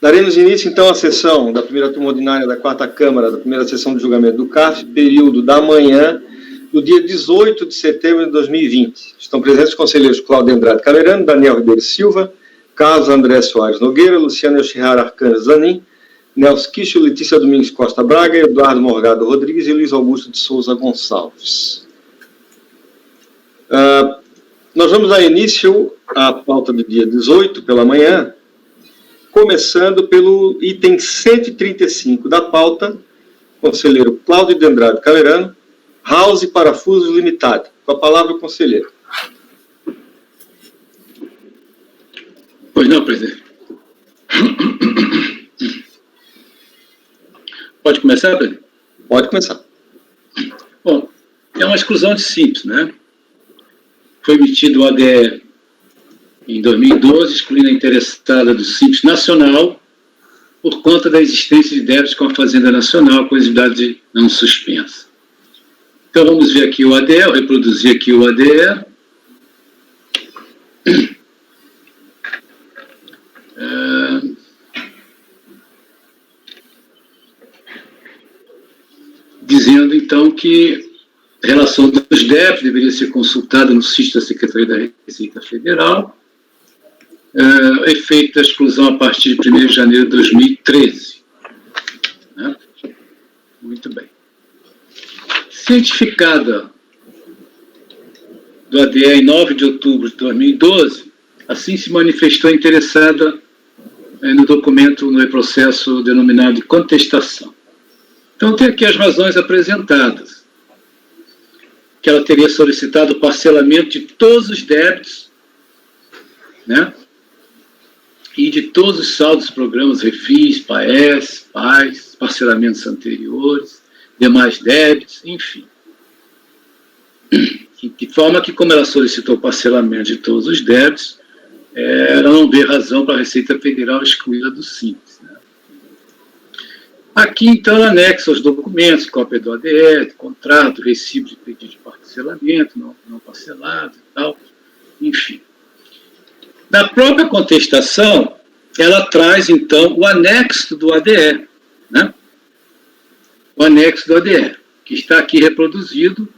Daremos início, então, à sessão da primeira turma ordinária da 4ª Câmara, da primeira sessão de julgamento do CARF, período da manhã do dia 18 de setembro de 2020. Estão presentes os conselheiros Cláudio Andrade Camerano, Daniel Ribeiro Silva, Carlos André Soares Nogueira, Luciano Yoshihara Arcanjo Zanin, Nelson Quicho, Letícia Domingos Costa Braga, Eduardo Morgado Rodrigues e Luiz Augusto de Souza Gonçalves. Nós vamos dar início à pauta do dia 18, pela manhã, começando pelo item 135 da pauta, conselheiro Cláudio de Andrade Camerano, House Parafusos Limitada. Com a palavra, o conselheiro. Pois não, presidente. Pode começar, presidente? Pode começar. Bom, é uma exclusão de simples, né? Foi emitido o ADE em 2012, excluindo a interessada do Simples Nacional por conta da existência de débitos com a Fazenda Nacional com exigidade não suspensa. Então, vamos ver aqui o ADE, eu reproduzi aqui o ADE. Dizendo, então, que a relação dos débitos deveria ser consultada no sítio da Secretaria da Receita Federal, efeito da exclusão a partir de 1º de janeiro de 2013. Né? Muito bem. Cientificada do ADE em 9 de outubro de 2012, assim se manifestou interessada no documento, no processo denominado de contestação. Então, tem aqui as razões apresentadas. Que ela teria solicitado o parcelamento de todos os débitos, né? E de todos os saldos dos programas Refis, PAES, PAIS, parcelamentos anteriores, demais débitos, enfim. De forma que, como ela solicitou o parcelamento de todos os débitos, ela não vê razão para a Receita Federal excluí-la do Simples. Né? Aqui, então, ela anexa os documentos, cópia do ADE, contrato, recibo de pedido de parcelamento, não parcelado e tal, enfim. Na própria contestação, ela traz, então, o anexo do ADE, né? O anexo do ADE, que está aqui reproduzido,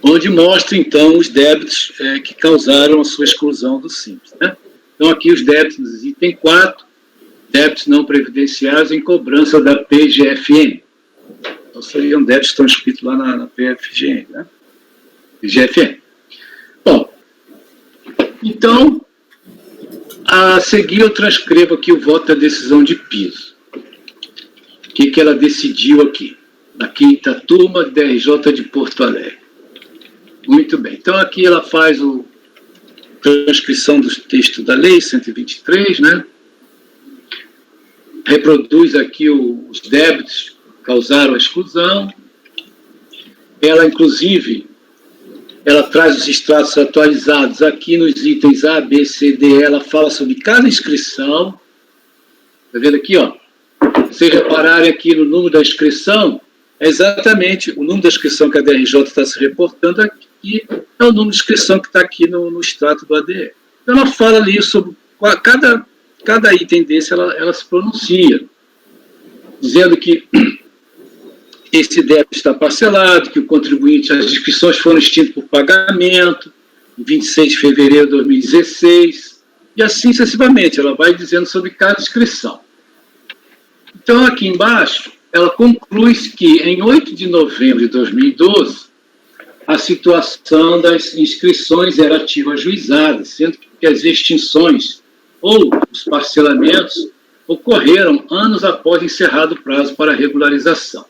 onde mostra, então, os débitos que causaram a sua exclusão do Simples. Né? Então, aqui os débitos, item 4, débitos não previdenciários em cobrança da PGFN. Então, seriam débitos que estão escritos lá na PFGN, né? PGFN. Bom, então, a seguir eu transcrevo aqui o voto da decisão de piso. O que ela decidiu aqui? Na 5ª turma, DRJ de Porto Alegre. Muito bem. Então, aqui ela faz a transcrição do texto da lei 123, né? Reproduz aqui os débitos que causaram a exclusão. Ela, inclusive, ela traz os extratos atualizados aqui nos itens A, B, C, D. Ela fala sobre cada inscrição. Está vendo aqui, ó? Se vocês repararem aqui no número da inscrição, é exatamente o número da inscrição que a DRJ está se reportando aqui, é o número de inscrição que está aqui no extrato do ADE. Então, ela fala ali sobre cada item desse, ela se pronuncia, dizendo que esse débito está parcelado, que o contribuinte, as inscrições foram extintas por pagamento, em 26 de fevereiro de 2016, e assim sucessivamente, ela vai dizendo sobre cada inscrição. Então, aqui embaixo, ela conclui que, em 8 de novembro de 2012, a situação das inscrições era ativa ajuizada, sendo que as extinções ou os parcelamentos ocorreram anos após encerrado o prazo para regularização.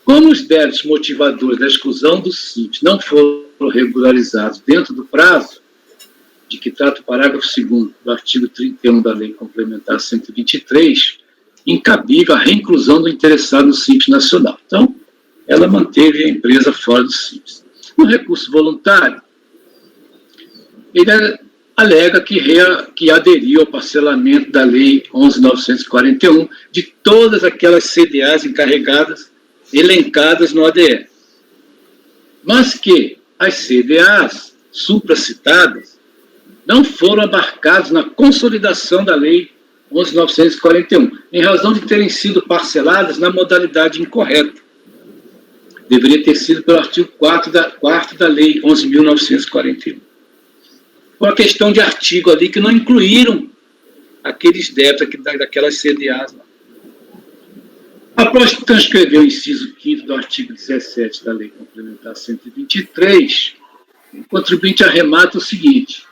Como os débitos motivadores da exclusão do Simples não foram regularizados dentro do prazo, de que trata o parágrafo 2º do artigo 31 da Lei Complementar 123, incabível a reinclusão do interessado no Simples Nacional. Então, ela manteve a empresa fora do Simples. No recurso voluntário, ele alega que aderiu ao parcelamento da Lei 11.941 de todas aquelas CDAs encarregadas, elencadas no ADE. Mas que as CDAs supracitadas não foram abarcados na consolidação da Lei 11.941, em razão de terem sido parceladas na modalidade incorreta. Deveria ter sido pelo artigo 4º da Lei 11.941. Foi uma questão de artigo ali que não incluíram aqueles débitos daquelas CDAs lá. Após transcrever o inciso 5º do artigo 17 da Lei Complementar 123, o contribuinte arremata o seguinte: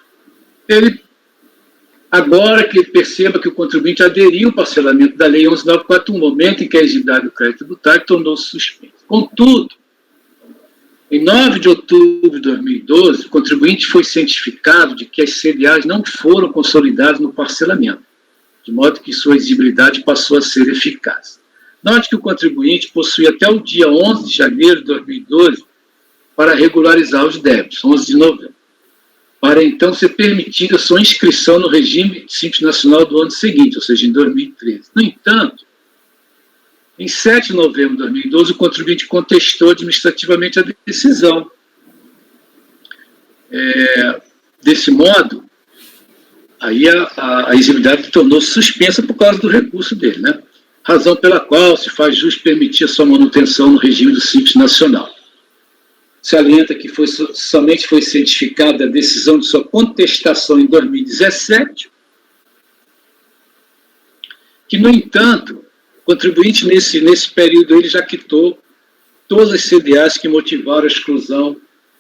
agora que ele perceba que o contribuinte aderiu ao parcelamento da Lei 11.941, no momento em que a exigidade do crédito tributário tornou-se suspensa. Contudo, em 9 de outubro de 2012, o contribuinte foi cientificado de que as CDAs não foram consolidadas no parcelamento, de modo que sua exigibilidade passou a ser eficaz. Note que o contribuinte possui até o dia 11 de janeiro de 2012 para regularizar os débitos, 11 de novembro, para então ser permitida sua inscrição no regime Simples Nacional do ano seguinte, ou seja, em 2013. No entanto, em 7 de novembro de 2012, o contribuinte contestou administrativamente a decisão. Desse modo, aí a exigibilidade tornou-se suspensa por causa do recurso dele, né? Razão pela qual se faz justo permitir a sua manutenção no regime do Simples Nacional. Salienta que somente foi cientificada a decisão de sua contestação em 2017, que, no entanto, o contribuinte, nesse período, ele já quitou todas as CDAs que motivaram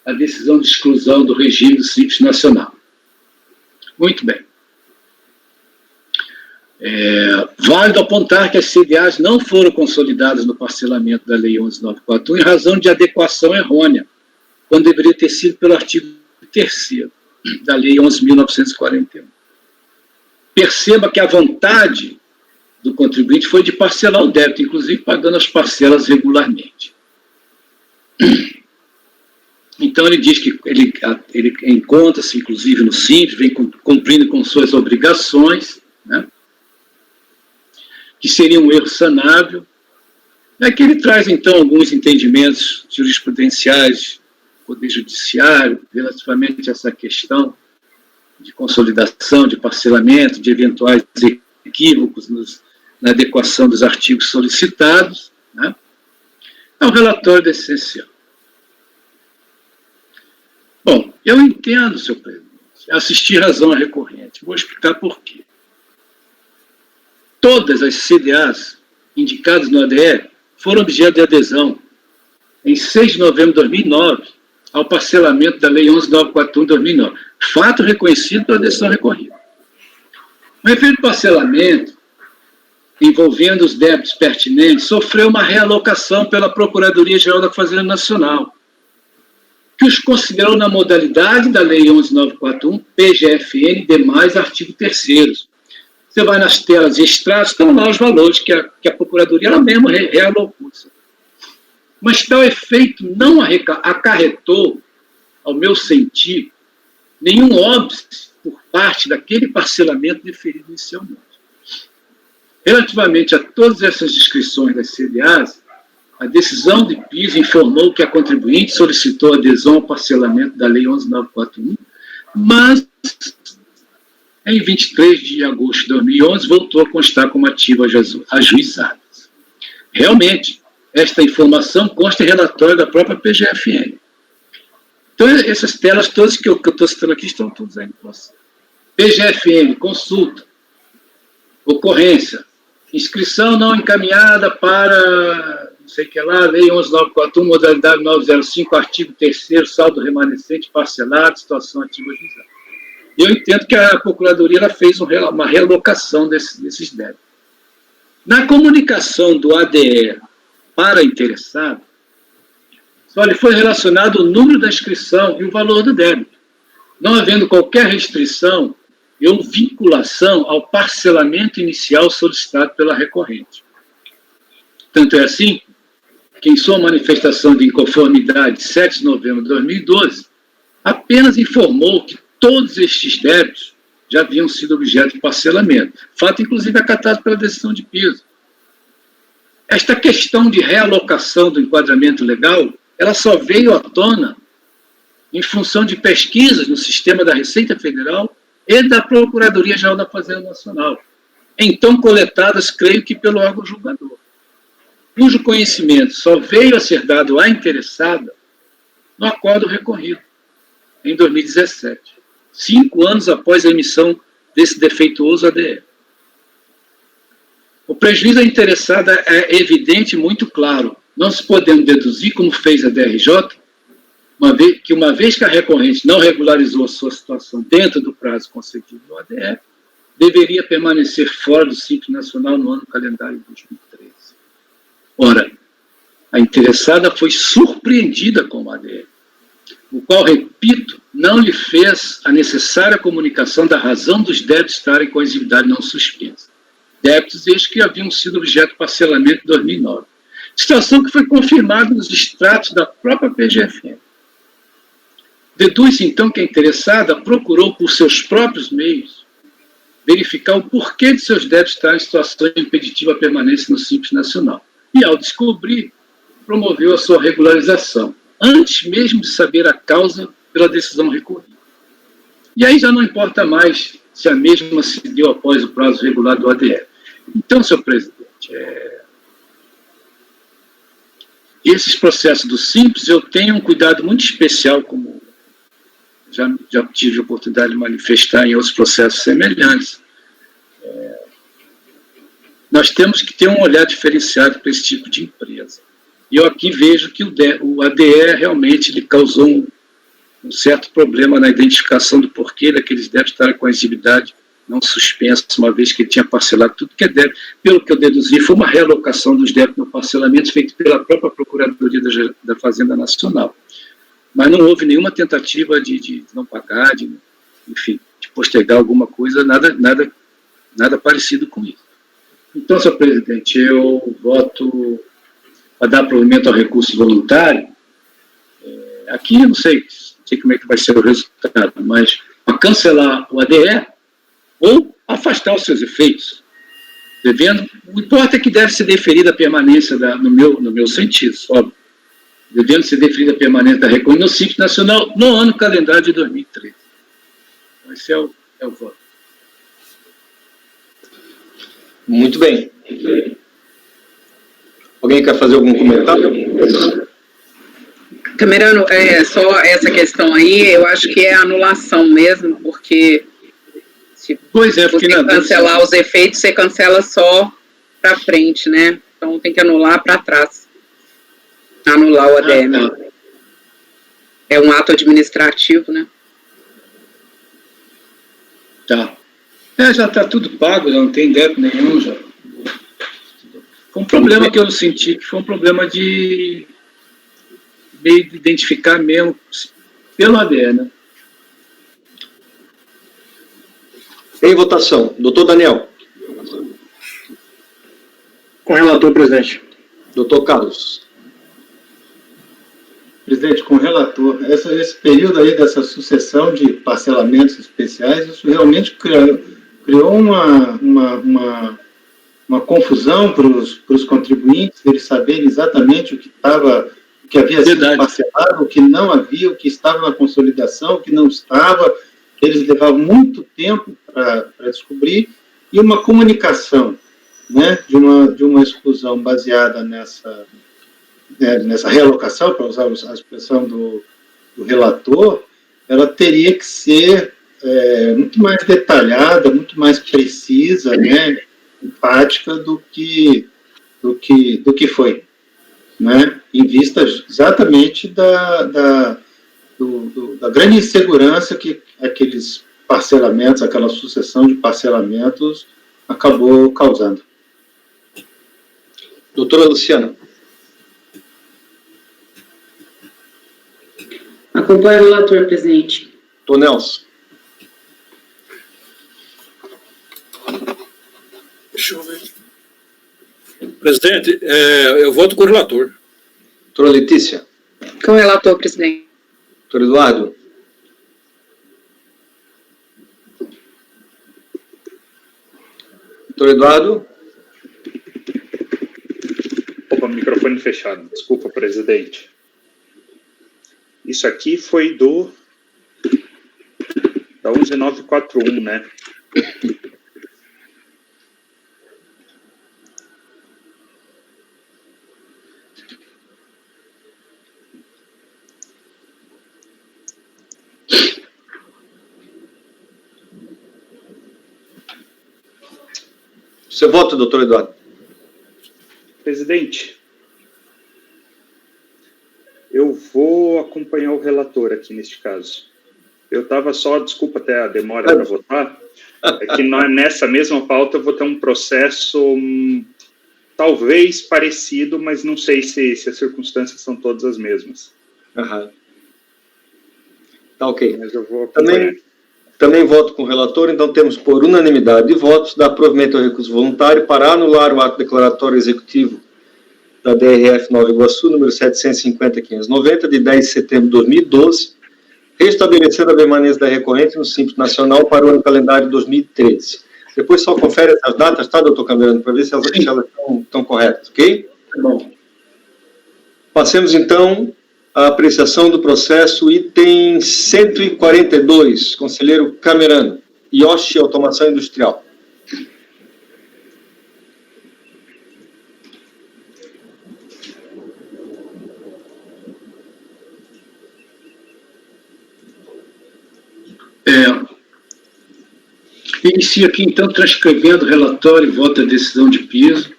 a decisão de exclusão do regime do Simples Nacional. Muito bem. Válido apontar que as CDAs não foram consolidadas no parcelamento da Lei 11.941 em razão de adequação errônea, quando deveria ter sido pelo artigo 3º da Lei 11.941. Perceba que a vontade do contribuinte foi de parcelar o débito, inclusive pagando as parcelas regularmente. Então, ele diz que ele encontra-se, inclusive, no Simples, vem cumprindo com suas obrigações, né, que seria um erro sanável. É que ele traz, então, alguns entendimentos jurisprudenciais do Poder Judiciário relativamente a essa questão de consolidação, de parcelamento, de eventuais equívocos na adequação dos artigos solicitados, né? É um relatório essencial. Bom, eu entendo, senhor presidente, assistir razão à recorrente. Vou explicar por quê. Todas as CDAs indicadas no ADE foram objeto de adesão em 6 de novembro de 2009 ao parcelamento da Lei 11.941 de 2009, fato reconhecido pela decisão recorrida. O referido parcelamento, envolvendo os débitos pertinentes, sofreu uma realocação pela Procuradoria-Geral da Fazenda Nacional, que os considerou na modalidade da Lei 11.941, PGFN e demais artigo 3º. Você vai nas telas de extratos, estão lá os valores que a Procuradoria ela mesma realocou. Mas tal efeito não acarretou, ao meu sentir, nenhum óbice por parte daquele parcelamento deferido inicialmente. Relativamente a todas essas descrições das CDAs, a decisão de piso informou que a contribuinte solicitou adesão ao parcelamento da Lei 11.941, mas, em 23 de agosto de 2011, voltou a constar como ativas ajuizadas. Realmente, esta informação consta em relatório da própria PGFN. Então, essas telas todas que eu estou citando aqui estão todas aí para você. PGFN, consulta, ocorrência, inscrição não encaminhada para, não sei o que lá, Lei 11.941, modalidade 905, artigo 3º, saldo remanescente parcelado, situação ativa ajuizada. Eu entendo que a Procuradoria ela fez uma realocação desses débitos. Na comunicação do ADE para interessado, só lhe foi relacionado o número da inscrição e o valor do débito, não havendo qualquer restrição ou vinculação ao parcelamento inicial solicitado pela recorrente. Tanto é assim que, em sua manifestação de inconformidade, 7 de novembro de 2012, apenas informou que todos estes débitos já haviam sido objeto de parcelamento, fato, inclusive, acatado pela decisão de piso. Esta questão de realocação do enquadramento legal, ela só veio à tona em função de pesquisas no sistema da Receita Federal e da Procuradoria-Geral da Fazenda Nacional, então coletadas, creio que pelo órgão julgador, cujo conhecimento só veio a ser dado à interessada no acordo recorrido, em 2017, 5 anos após a emissão desse defeituoso ADE. O prejuízo à interessada é evidente e muito claro, não se podendo deduzir, como fez a DRJ, uma vez que a recorrente não regularizou a sua situação dentro do prazo concedido no ADE, deveria permanecer fora do Simples Nacional no ano calendário de 2013. Ora, a interessada foi surpreendida com o ADE, o qual, repito, não lhe fez a necessária comunicação da razão dos débitos estarem com a exigibilidade não suspensa. Débitos estes que haviam sido objeto de parcelamento em 2009. Situação que foi confirmada nos extratos da própria PGFN. Deduz-se, então, que a interessada procurou, por seus próprios meios, verificar o porquê de seus débitos estarem em situação impeditiva à permanência no Simples Nacional. E, ao descobrir, promoveu a sua regularização, antes mesmo de saber a causa pela decisão recorrida. E aí já não importa mais se a mesma se deu após o prazo regular do ADE. Então, senhor presidente, esses processos do Simples, eu tenho um cuidado muito especial, como já tive a oportunidade de manifestar em outros processos semelhantes. Nós temos que ter um olhar diferenciado para esse tipo de empresa. E eu aqui vejo que o ADE realmente lhe causou um certo problema na identificação do porquê daqueles débitos estarem com a exigibilidade não suspensa, uma vez que ele tinha parcelado tudo que é débito. Pelo que eu deduzi, foi uma realocação dos débitos no parcelamento feito pela própria Procuradoria da Fazenda Nacional. Mas não houve nenhuma tentativa de não pagar, enfim, de postergar alguma coisa, nada parecido com isso. Então, senhor presidente, eu voto para dar provimento ao recurso voluntário. Aqui eu não sei como é que vai ser o resultado, mas para cancelar o ADE ou afastar os seus efeitos. O importa é que deve ser deferida a permanência, no meu sentido, óbvio, devendo ser deferida a permanência da recorrência no Simples Nacional no ano calendário de 2013. Então, esse é o voto. Muito bem. Alguém quer fazer algum comentário? Camerano, só essa questão aí, eu acho que é anulação mesmo, porque se você cancelar os efeitos, você cancela só para frente, né? Então tem que anular para trás. Anular o ADM. É um ato administrativo, né? Tá. Já está tudo pago, já não tem débito nenhum. Já. Foi um problema que eu senti, que foi um problema de identificar mesmo pelo ADE, né? Em votação. Doutor Daniel. Com o relator, presidente. Doutor Carlos. Presidente, com o relator, esse período aí dessa sucessão de parcelamentos especiais, isso realmente criou uma confusão para os contribuintes, eles saberem exatamente o que havia sido parcelado, o que não havia, o que estava na consolidação, o que não estava. Eles levavam muito tempo para descobrir, e uma comunicação, né, de uma exclusão baseada nessa realocação, para usar a expressão do relator, ela teria que ser muito mais detalhada, muito mais precisa, né, empática do que foi, né, em vista exatamente da grande insegurança que aqueles parcelamentos, aquela sucessão de parcelamentos acabou causando. Doutora Luciana. Acompanho o relator, presidente. Doutor Nelson. Deixa eu ver. Presidente, eu voto com o relator. Doutora Letícia. Com o relator, presidente. Doutor Eduardo. Doutor Eduardo. Opa, microfone fechado. Desculpa, presidente. Isso aqui foi Da 11941, né? Seu voto, doutor Eduardo. Presidente, eu vou acompanhar o relator aqui neste caso. Eu estava só, desculpa até a demora para votar, é que nessa mesma pauta eu vou ter um processo talvez parecido, mas não sei se as circunstâncias são todas as mesmas. Aham. Tá ok. Mas eu vou acompanhar. Também voto com o relator, então temos por unanimidade de votos dar provimento ao recurso voluntário para anular o ato declaratório executivo da DRF Nova Iguaçu, número 750.590, de 10 de setembro de 2012, restabelecendo a permanência da recorrente no Simples Nacional para o ano calendário 2013. Depois só confere essas datas, tá, doutor Camerano, para ver se elas estão corretas, ok? Tá bom. Passemos, então, à apreciação do processo, item 142, conselheiro Camerano, Yoshi Automação Industrial. Inicio aqui, então, transcrevendo o relatório e voto da decisão de piso,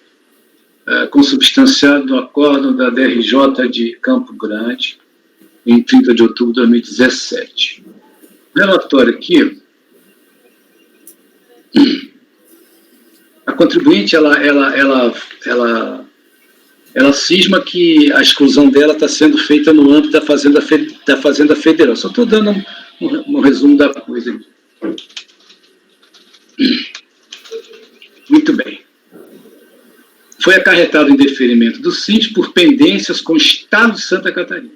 consubstanciado no acórdão da DRJ de Campo Grande, em 30 de outubro de 2017. O relatório aqui, a contribuinte, ela cisma que a exclusão dela está sendo feita no âmbito da Fazenda Federal. Só estou dando um resumo da coisa aqui. Muito bem. Foi acarretado o indeferimento do síndico por pendências com o Estado de Santa Catarina.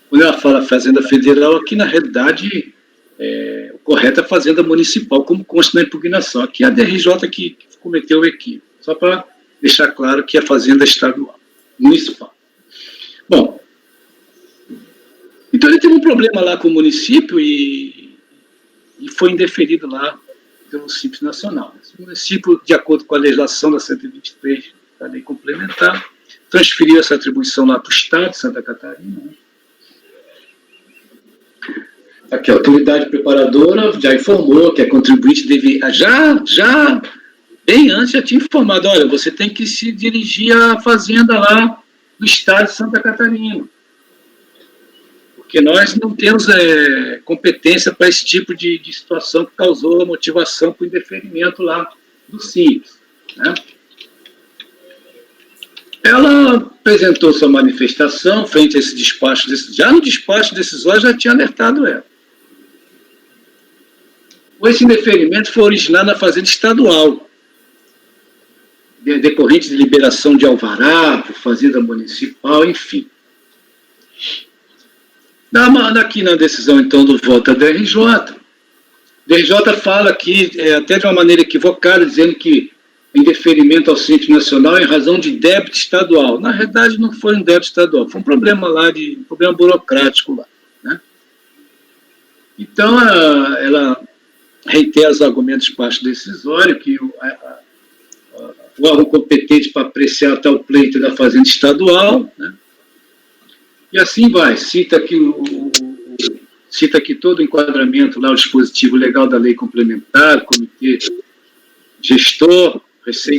Quando ela fala Fazenda Federal, aqui na realidade o correto é a Fazenda Municipal, como consta na impugnação. Aqui é a DRJ que cometeu o equívoco, só para deixar claro que é a Fazenda Estadual, Municipal. Bom, então ele teve um problema lá com o município e foi indeferido lá pelo Simples Nacional. O município, de acordo com a legislação da 123 da lei complementar, transferiu essa atribuição lá para o Estado de Santa Catarina. Aqui a autoridade preparadora já informou que a contribuinte deve, já bem antes já tinha informado, olha, você tem que se dirigir à fazenda lá do Estado de Santa Catarina. Porque nós não temos competência para esse tipo de situação que causou a motivação para o indeferimento lá do Simples. Né? Ela apresentou sua manifestação frente a esse despacho, já no despacho decisório já tinha alertado ela. Esse indeferimento foi originado na Fazenda Estadual, decorrente de liberação de alvará, por Fazenda Municipal, enfim. Aqui na decisão, então, do voto da DRJ, a DRJ fala aqui, até de uma maneira equivocada, dizendo que indeferimento ao Simples Nacional em razão de débito estadual. Na realidade, não foi um débito estadual, foi um problema lá, um problema burocrático lá. Né? Então, ela reitera os argumentos de parte decisório, que o órgão competente para apreciar tal pleito da Fazenda Estadual, né? E assim vai, cita aqui todo o enquadramento lá, o dispositivo legal da lei complementar, comitê gestor,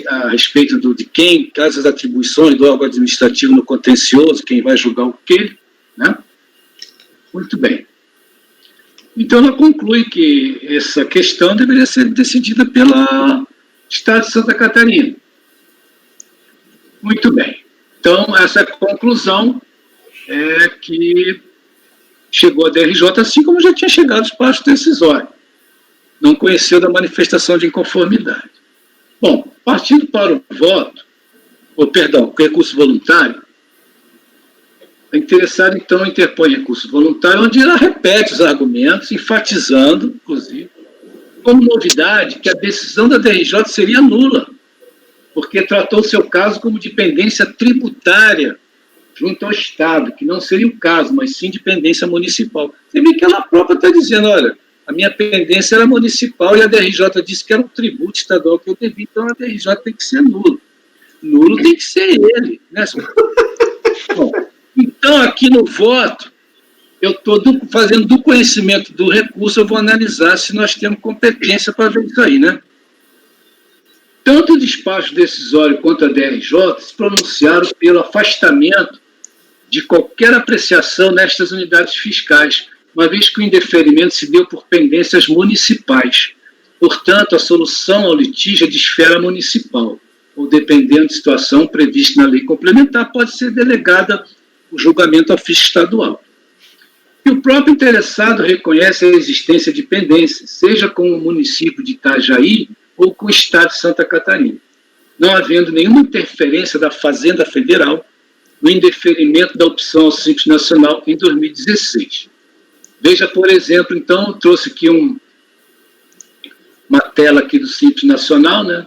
a respeito de quem, caso as atribuições do órgão administrativo no contencioso, quem vai julgar o quê, né? Muito bem. Então, ela conclui que essa questão deveria ser decidida pelo Estado de Santa Catarina. Muito bem. Então, essa é a conclusão que chegou a DRJ, assim como já tinha chegado os passos decisórios. Não conheceu da manifestação de inconformidade. Bom, partindo para o voto, o recurso voluntário, a interessada, então, interpõe recurso voluntário, onde ela repete os argumentos, enfatizando, inclusive, como novidade, que a decisão da DRJ seria nula, porque tratou o seu caso como dependência tributária junto ao Estado, que não seria o caso, mas sim dependência municipal. Você vê que ela própria está dizendo, olha, A minha pendência era municipal e a DRJ disse que era um tributo estadual que eu devia, então a DRJ tem que ser nulo. Nulo tem que ser ele, né? Bom, então, aqui no voto, eu estou fazendo do conhecimento do recurso, eu vou analisar se nós temos competência para ver isso aí, né? Tanto o despacho decisório quanto a DRJ se pronunciaram pelo afastamento de qualquer apreciação nestas unidades fiscais, uma vez que o indeferimento se deu por pendências municipais. Portanto, a solução ao litígio é de esfera municipal, ou dependendo de situação prevista na lei complementar, pode ser delegada o julgamento ao fisco estadual. E o próprio interessado reconhece a existência de pendência, seja com o município de Itajaí ou com o estado de Santa Catarina, não havendo nenhuma interferência da Fazenda Federal no indeferimento da opção ao Simples Nacional em 2016. Veja, por exemplo, então, eu trouxe aqui uma tela aqui do Simples Nacional, né?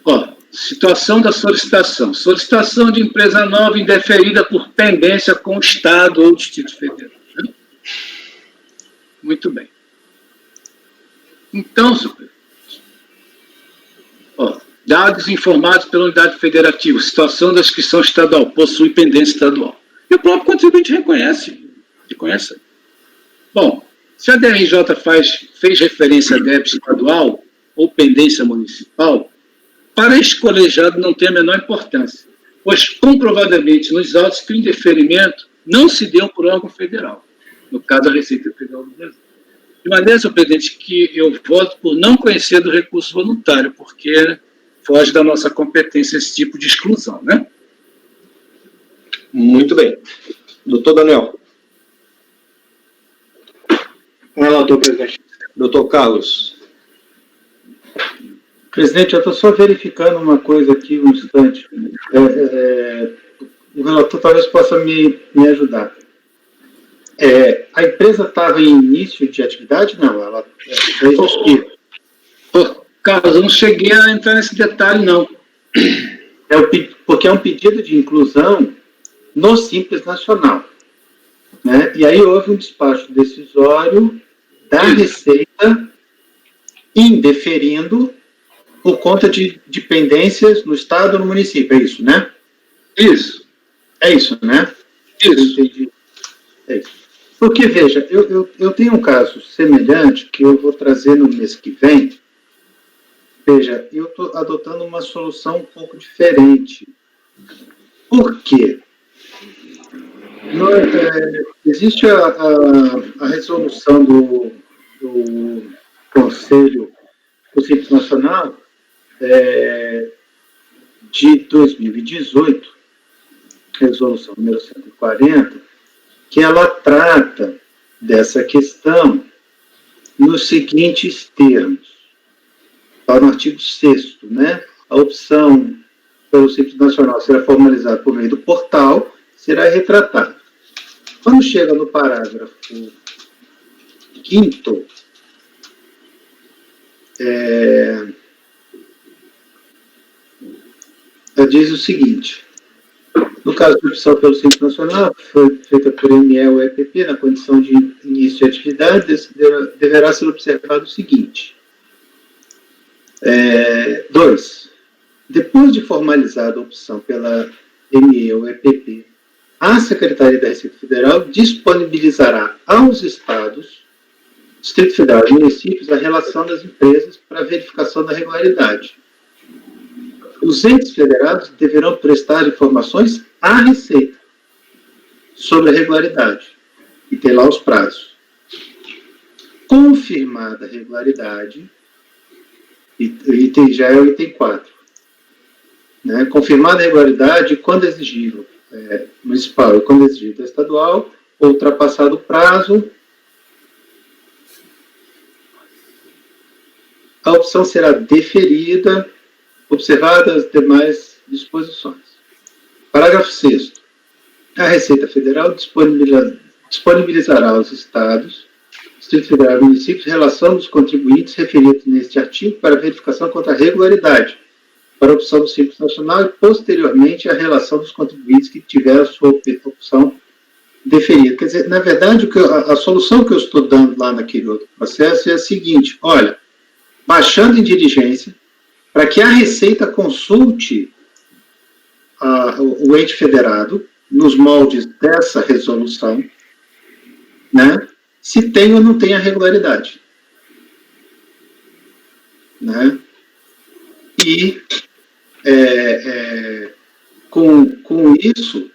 Ó, situação da solicitação. Solicitação de empresa nova indeferida por pendência com o Estado ou Distrito Federal. Né? Muito bem. Então, ó, dados informados pela unidade federativa, situação da inscrição estadual, possui pendência estadual. E o próprio contribuinte reconhece. Bom, se a DRJ fez referência a débito estadual ou pendência municipal, para este colegiado não tem a menor importância, pois comprovadamente nos autos que o indeferimento não se deu por órgão federal, no caso a Receita Federal do Brasil. De maneira, senhor presidente, que eu voto por não conhecer do recurso voluntário, porque foge da nossa competência esse tipo de exclusão, né? Muito bem. Doutor Daniel. Relator, presidente. Doutor Carlos. Presidente, eu estou só verificando uma coisa aqui, um instante. O relator talvez possa me ajudar. A empresa estava em início de atividade? Não, ela fez os que. Carlos, eu não cheguei a entrar nesse detalhe, não. Porque é um pedido de inclusão no Simples Nacional. Né? E aí houve um despacho decisório da Receita indeferindo por conta de pendências no Estado ou no município, é isso, né? Isso. É isso, né? Isso. Entendi. É isso. Porque, veja, eu tenho um caso semelhante que eu vou trazer no mês que vem. Veja, eu estou adotando uma solução um pouco diferente. Por quê? Existe a resolução do Conselho do Simples Nacional de 2018, resolução número 140, que ela trata dessa questão nos seguintes termos. Está no artigo 6º, né? A opção pelo Simples Nacional será formalizada por meio do portal, será retratada. Quando chega no parágrafo 5º, diz o seguinte: no caso de opção pelo Simples Nacional, foi feita por ME ou EPP, na condição de início de atividade, deverá ser observado o seguinte. 2. Depois de formalizada a opção pela ME ou EPP, a Secretaria da Receita Federal disponibilizará aos estados, Distrito Federal e municípios a relação das empresas para verificação da regularidade. Os entes federados deverão prestar informações à Receita sobre a regularidade e ter lá os prazos. Confirmada a regularidade, já é o item 4. Né? Confirmada a regularidade, quando exigível municipal e quando exigível estadual, ultrapassado o prazo, a opção será deferida, observadas as demais disposições. Parágrafo 6º. A Receita Federal disponibilizará aos estados, Distrito Federal e municípios relação dos contribuintes referidos neste artigo para verificação contra a regularidade, para a opção do Simples Nacional e, posteriormente, a relação dos contribuintes que tiveram sua opção deferir. Quer dizer, na verdade, a solução que eu estou dando lá naquele outro processo é a seguinte: olha, baixando em diligência, para que a Receita consulte o ente federado, nos moldes dessa resolução, né, se tem ou não tem a regularidade. Né? E, com isso,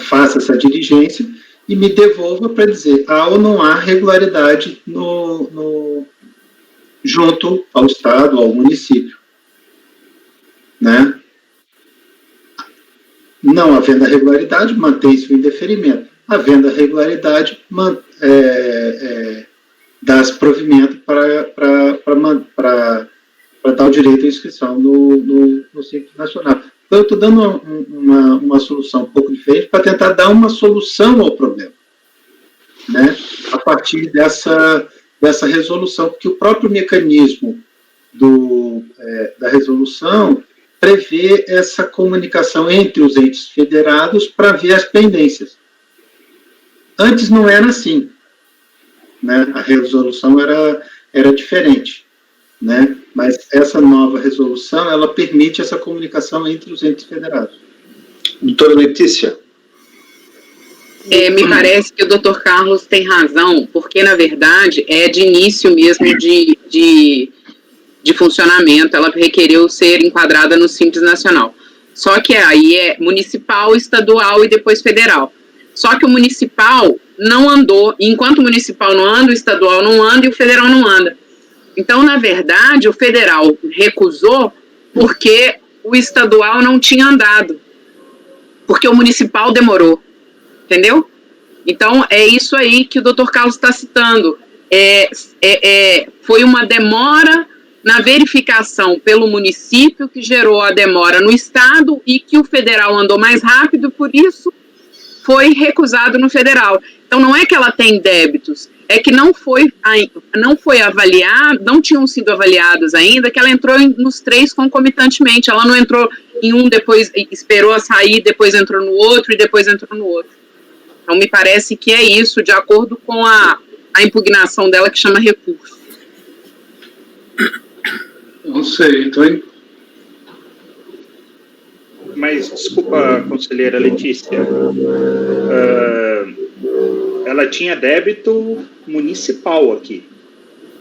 faça essa diligência e me devolva para dizer há ou não há regularidade junto ao Estado, ao município. Né? Não havendo a regularidade, mantém-se o indeferimento. Havendo a regularidade, dá-se provimento para dar o direito à inscrição no Simples Nacional. Então, eu estou dando uma solução um pouco diferente para tentar dar uma solução ao problema, né? A partir dessa resolução, porque o próprio mecanismo da resolução prevê essa comunicação entre os entes federados para ver as pendências. Antes não era assim, né? A resolução era diferente, né? Mas essa nova resolução, ela permite essa comunicação entre os entes federados. Doutora Letícia? Me parece que o doutor Carlos tem razão, porque, na verdade, é de início mesmo de funcionamento, ela requereu ser enquadrada no Simples Nacional. Só que aí é municipal, estadual e depois federal. Só que o municipal não andou, e enquanto o municipal não anda, o estadual não anda e o federal não anda. Então, na verdade, o federal recusou porque o estadual não tinha andado, porque o municipal demorou, entendeu? Então, é isso aí que o doutor Carlos está citando. Foi uma demora na verificação pelo município que gerou a demora no estado e que o federal andou mais rápido, por isso foi recusado no federal. Então, não é que ela tem débitos, é que não foi avaliado, não tinham sido avaliados ainda, que ela entrou nos 3 concomitantemente. Ela não entrou em um, depois esperou a sair, depois entrou no outro e depois entrou no outro. Então, me parece que é isso, de acordo com a impugnação dela, que chama recurso. Não sei, então... Mas, desculpa, conselheira Letícia, ela tinha débito municipal aqui.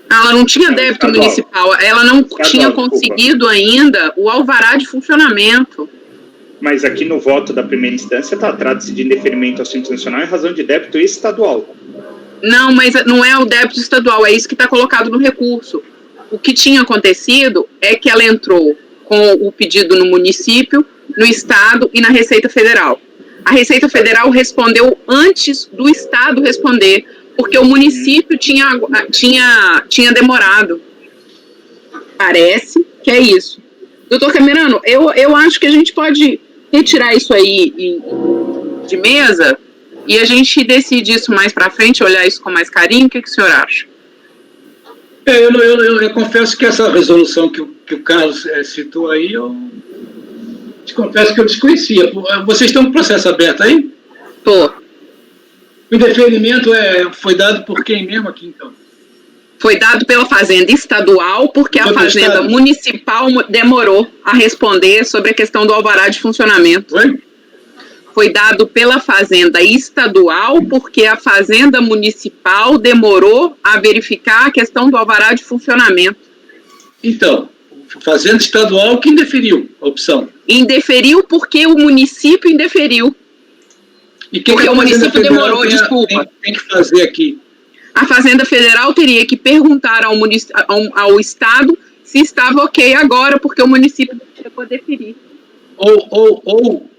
Ela não tinha débito estadual. Municipal, ela não tinha conseguido ainda o alvará de funcionamento. Mas aqui no voto da primeira instância trata-se de indeferimento ao Simples Nacional em razão de débito estadual. Não, mas não é o débito estadual, é isso que está colocado no recurso. O que tinha acontecido é que ela entrou com o pedido no município, no Estado e na Receita Federal. A Receita Federal respondeu antes do Estado responder, porque o município tinha demorado. Parece que é isso. Doutor Camerano, eu acho que a gente pode retirar isso aí de mesa e a gente decide isso mais para frente, olhar isso com mais carinho. O que o senhor acha? Eu confesso que essa resolução que o Carlos citou aí, eu te confesso que eu desconhecia. Vocês estão com o processo aberto aí? Tô. O indeferimento foi dado por quem mesmo aqui, então? Foi dado pela Fazenda Estadual, porque a Fazenda Municipal demorou a responder sobre a questão do alvará de funcionamento. Foi dado pela Fazenda Estadual, porque a Fazenda Municipal demorou a verificar a questão do alvará de funcionamento. Então, Fazenda Estadual que indeferiu a opção? Indeferiu porque o município indeferiu. E que porque o município demorou, desculpa. Tem que fazer aqui. A Fazenda Federal teria que perguntar ao Estado se estava ok agora, porque o município depois deferir. Ou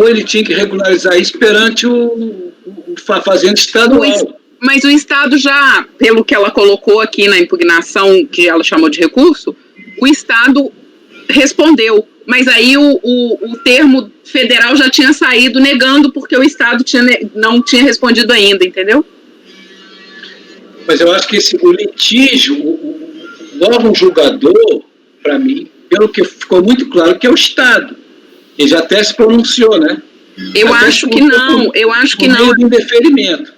ele tinha que regularizar isso perante a Fazenda Estadual. Mas o Estado já, pelo que ela colocou aqui na impugnação, que ela chamou de recurso, o Estado respondeu. Mas aí o termo federal já tinha saído negando, porque o Estado não tinha respondido ainda, entendeu? Mas eu acho que o litígio, o órgão julgador, para mim, pelo que ficou muito claro, que é o Estado. Ele já até se pronunciou, né? Eu acho que não, eu acho que não. De indeferimento.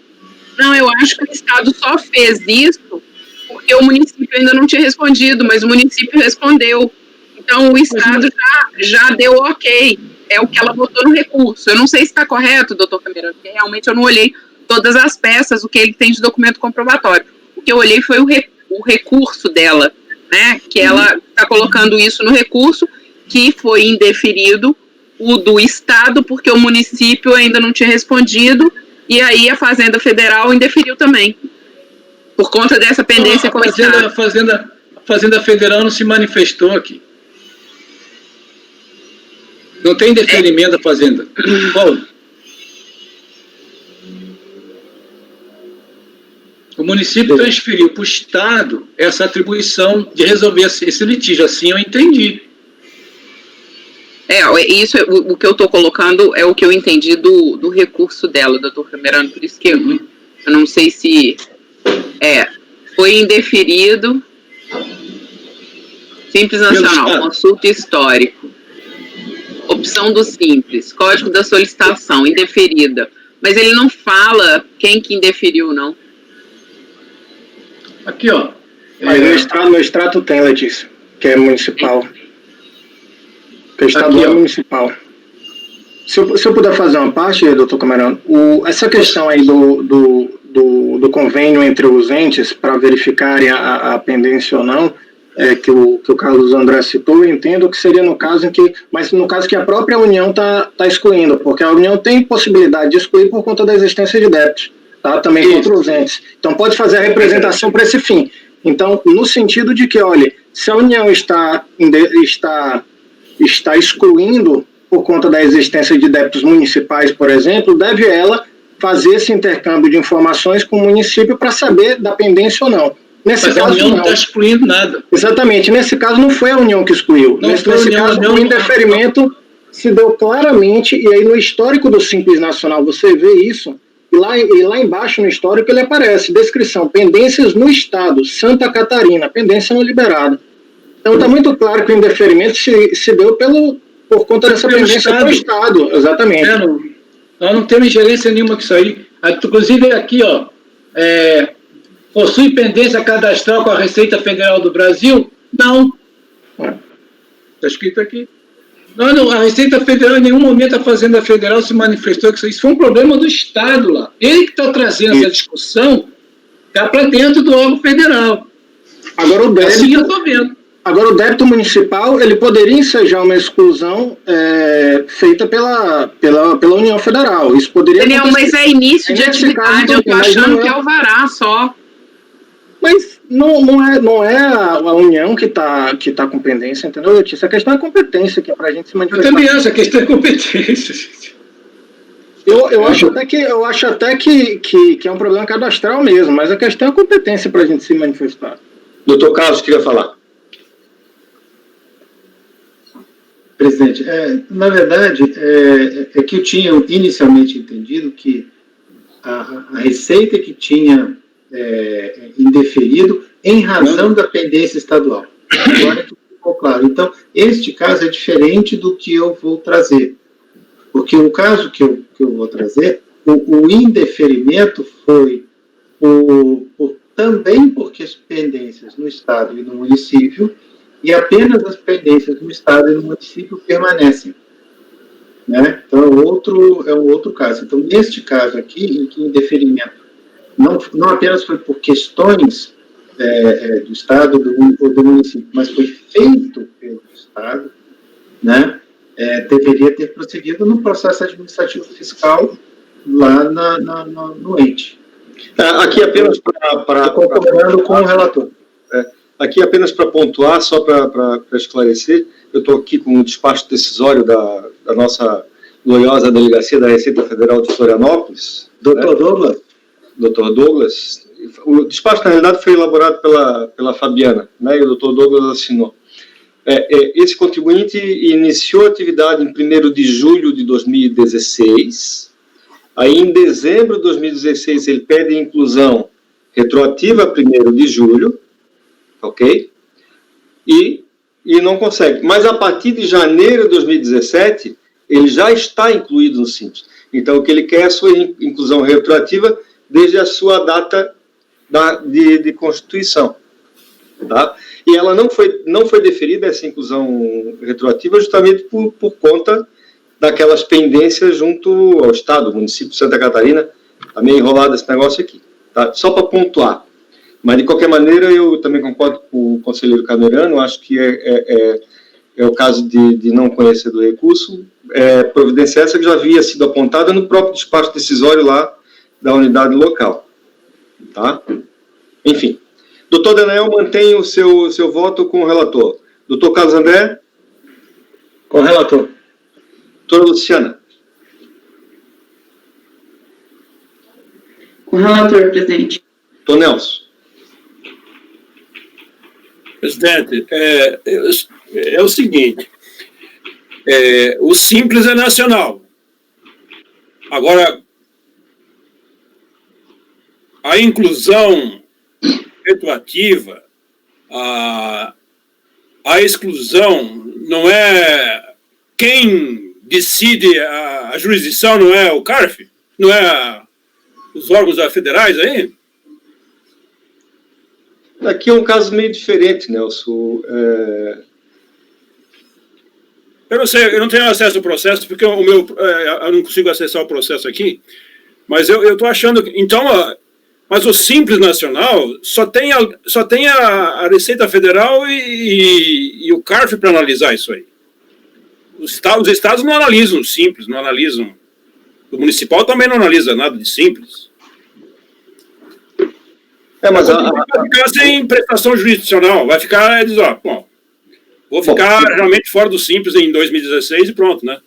Não, eu acho que o Estado só fez isso porque o município ainda não tinha respondido, mas o município respondeu. Então, o Estado já deu ok. É o que ela botou no recurso. Eu não sei se está correto, doutor Cameirano, porque realmente eu não olhei todas as peças, o que ele tem de documento comprobatório. O que eu olhei foi o recurso dela, né? Que ela está colocando isso no recurso, que foi indeferido, o do Estado, porque o município ainda não tinha respondido, e aí a Fazenda Federal indeferiu também, por conta dessa pendência com o Estado. A Fazenda Federal não se manifestou aqui. Não tem indeferimento da Fazenda. Bom, o município transferiu para o Estado essa atribuição de resolver esse litígio. Assim eu entendi. Isso, o que eu estou colocando é o que eu entendi do recurso dela, doutor Cameirano, por isso que eu não sei se foi indeferido. Simples Nacional, consulta histórico. Opção do Simples, código da solicitação, indeferida. Mas ele não fala quem que indeferiu, não. Aqui, ó. No extrato tem, Letícia, que é municipal. Que é estadual municipal. Se eu puder fazer uma parte, doutor Cameirano, essa questão aí do convênio entre os entes para verificarem a pendência ou não, que o Carlos André citou, eu entendo que seria no caso em que, mas no caso que a própria União está excluindo, porque a União tem possibilidade de excluir por conta da existência de débitos, tá? Também contra os entes. Então pode fazer a representação para esse fim. Então, no sentido de que, olha, se a União está excluindo por conta da existência de débitos municipais, por exemplo, deve ela fazer esse intercâmbio de informações com o município para saber da pendência ou não. Nesse Mas caso, a União não está excluindo nada. Exatamente. Nesse caso, não foi a União que excluiu. Nesse caso, o indeferimento se deu claramente, e aí no histórico do Simples Nacional você vê isso, e lá embaixo no histórico ele aparece, descrição, pendências no Estado, Santa Catarina, pendência não liberada. Então está muito claro que o indeferimento se deu por conta dessa pendência do Estado. Exatamente. Nós não temos ingerência nenhuma com isso aí. Inclusive aqui, ó, possui pendência cadastral com a Receita Federal do Brasil? Não. Está escrito aqui. Não, a Receita Federal em nenhum momento a Fazenda Federal se manifestou que isso foi um problema do Estado lá. Ele que está trazendo essa discussão está para dentro do órgão federal. Agora o débito, assim eu estou vendo. Agora o débito municipal ele poderia ensejar uma exclusão feita pela União Federal. Isso poderia acontecer. Mas é início de atividade, eu estou achando que é alvará só. Mas não é a União que está com pendência, entendeu, Letícia? A questão é competência aqui, para a gente se manifestar. Eu também acho, a questão é competência. Eu acho até que é um problema cadastral mesmo, mas a questão é competência para a gente se manifestar. Doutor Carlos, queria falar. Presidente, na verdade, é que eu tinha inicialmente entendido que a receita que tinha indeferido em razão da pendência estadual. Agora que ficou claro. Então, este caso é diferente do que eu vou trazer. Porque o caso que eu vou trazer, o indeferimento foi também porque as pendências no Estado e no município, e apenas as pendências no Estado e no município permanecem. Né? Então, é um outro caso. Então, neste caso aqui, em que o indeferimento não apenas foi por questões do Estado ou do município, mas foi feito pelo Estado, né? Deveria ter prosseguido no processo administrativo fiscal lá no ente. Aqui apenas para concordando com o relator. Aqui apenas para pontuar, só para esclarecer, eu estou aqui com o despacho decisório da nossa gloriosa Delegacia da Receita Federal de Florianópolis. Doutor Douglas? Doutor Douglas. O despacho, na realidade, foi elaborado pela Fabiana, né, e o doutor Douglas assinou. Esse contribuinte iniciou a atividade em 1º de julho de 2016. Aí, em dezembro de 2016, ele pede inclusão retroativa a 1º de julho, ok? E não consegue. Mas, a partir de janeiro de 2017, Ele já está incluído no Simples. Então, o que ele quer é a sua inclusão retroativa desde a sua data de constituição. Tá? E ela não foi deferida, essa inclusão retroativa, justamente por conta daquelas pendências junto ao Estado, o município de Santa Catarina. Está meio enrolado esse negócio aqui. Tá? Só para pontuar. Mas, de qualquer maneira, eu também concordo com o conselheiro Camerano, acho que é o caso de não conhecer do recurso, providência essa que já havia sido apontada no próprio despacho decisório lá da unidade local. Tá? Enfim. Doutor Daniel mantém o seu voto com o relator. Doutor Carlos André? Com o relator. Doutora Luciana? Com o relator, presidente. Doutor Nelson? Presidente, é o seguinte, o Simples é nacional. Agora, a inclusão retroativa, a exclusão, não é quem decide a jurisdição, não é o CARF? Não é os órgãos federais aí? Aqui é um caso meio diferente, Nelson. Eu não sei, eu não tenho acesso ao processo, porque eu não consigo acessar o processo aqui, mas eu estou achando que, então, mas o Simples Nacional só tem a Receita Federal e o CARF para analisar isso aí. Os estados não analisam o Simples, não analisam. O municipal também não analisa nada de Simples. Mas vai ficar sem prestação jurisdicional, vai ficar, vou ficar realmente fora do Simples em 2016 e pronto, né?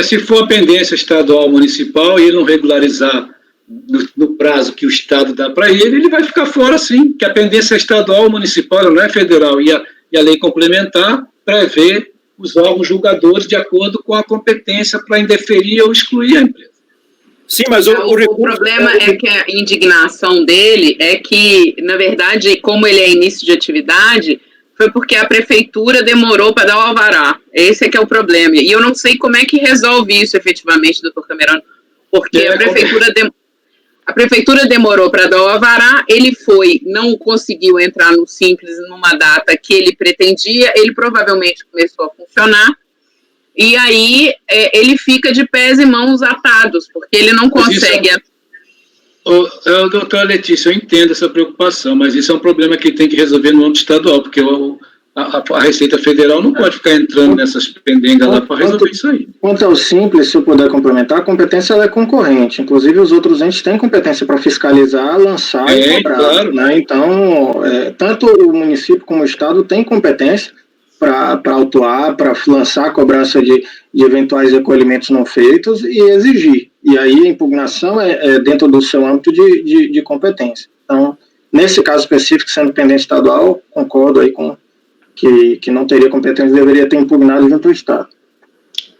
Se for a pendência estadual municipal e ele não regularizar no prazo que o Estado dá para ele vai ficar fora sim, que a pendência estadual municipal não é federal, e a lei complementar prevê os órgãos julgadores de acordo com a competência para indeferir ou excluir a empresa. Sim, mas o problema é que a indignação dele é que, na verdade, como ele é início de atividade, foi porque a prefeitura demorou para dar o alvará. Esse é que é o problema. E eu não sei como é que resolve isso efetivamente, doutor Camerano, porque a prefeitura demorou para dar o alvará, ele não conseguiu entrar no Simples numa data que ele pretendia, ele provavelmente começou a funcionar, e aí ele fica de pés e mãos atados, porque ele não consegue... Doutora Letícia, eu entendo essa preocupação, mas isso é um problema que tem que resolver no âmbito estadual, porque a Receita Federal não pode ficar entrando nessas pendengas lá para resolver isso aí. Quanto ao Simples, se eu puder complementar, a competência ela é concorrente. Inclusive, os outros entes têm competência para fiscalizar, lançar e cobrar. Claro. Né? Então, tanto o município como o Estado têm competência para autuar, para lançar a cobrança de eventuais recolhimentos não feitos e exigir. E aí a impugnação é dentro do seu âmbito de competência. Então, nesse caso específico, sendo pendente estadual, concordo aí com que não teria competência, deveria ter impugnado junto ao Estado.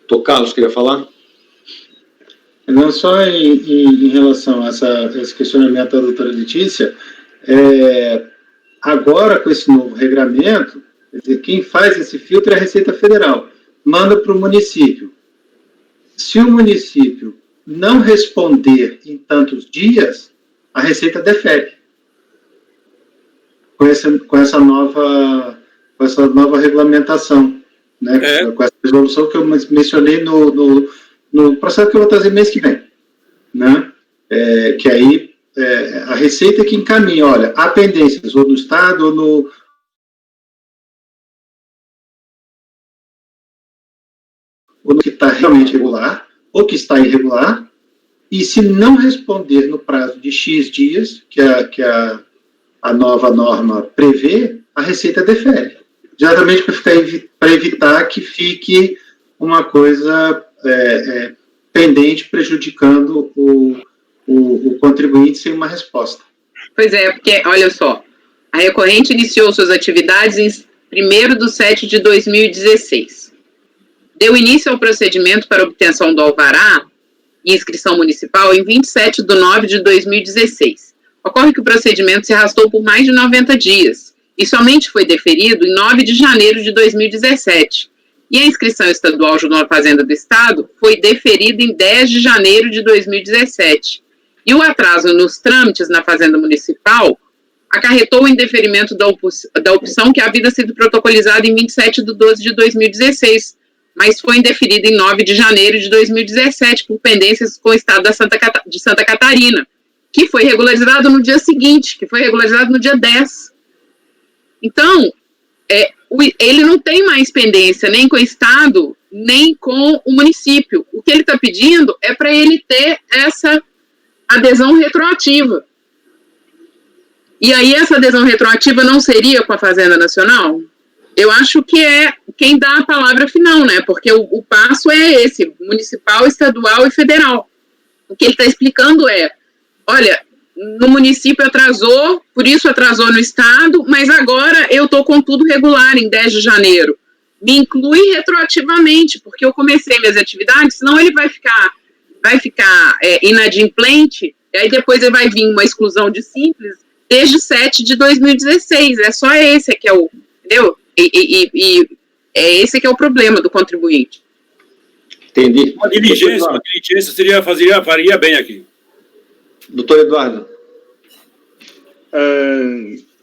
Doutor Carlos, queria falar? Não só em relação a esse questionamento da doutora Letícia, agora com esse novo regramento, quer dizer, quem faz esse filtro é a Receita Federal, manda para o município. Se o município não responder em tantos dias, a Receita defere. Com essa nova regulamentação, né? Com essa resolução que eu mencionei no processo que eu vou trazer mês que vem, né? Que aí a Receita que encaminha, olha, há pendências ou no Estado ou no que está realmente regular, ou que está irregular, e se não responder no prazo de X dias, que a nova norma prevê, a Receita defere. Exatamente para evitar que fique uma coisa pendente, prejudicando o contribuinte sem uma resposta. Pois é, porque, olha só, a recorrente iniciou suas atividades em 1º/7/2016. Deu início ao procedimento para obtenção do alvará e inscrição municipal em 27/9/2016. Ocorre que o procedimento se arrastou por mais de 90 dias e somente foi deferido em 9 de janeiro de 2017. E a inscrição estadual Jornal da Fazenda do Estado foi deferida em 10 de janeiro de 2017. E o atraso nos trâmites na Fazenda Municipal acarretou o indeferimento da opção que havia sido protocolizada em 27 de 12 de 2016, mas foi indeferida em 9 de janeiro de 2017 por pendências com o Estado de Santa Catarina, que foi regularizado no dia seguinte, que foi regularizado no dia 10. Então, ele não tem mais pendência nem com o Estado, nem com o município. O que ele está pedindo é para ele ter essa adesão retroativa. E aí essa adesão retroativa não seria com a Fazenda Nacional? Eu acho que é quem dá a palavra final, né? Porque o passo é esse, municipal, estadual e federal. O que ele está explicando é, olha, no município atrasou, por isso atrasou no estado, mas agora eu estou com tudo regular em 10 de janeiro. Me inclui retroativamente, porque eu comecei minhas atividades, senão ele vai ficar inadimplente, e aí depois vai vir uma exclusão de simples desde 7 de 2016. É só esse que é o, entendeu? E é esse que é o problema do contribuinte. Entendi. Uma diligência faria bem aqui. Doutor Eduardo.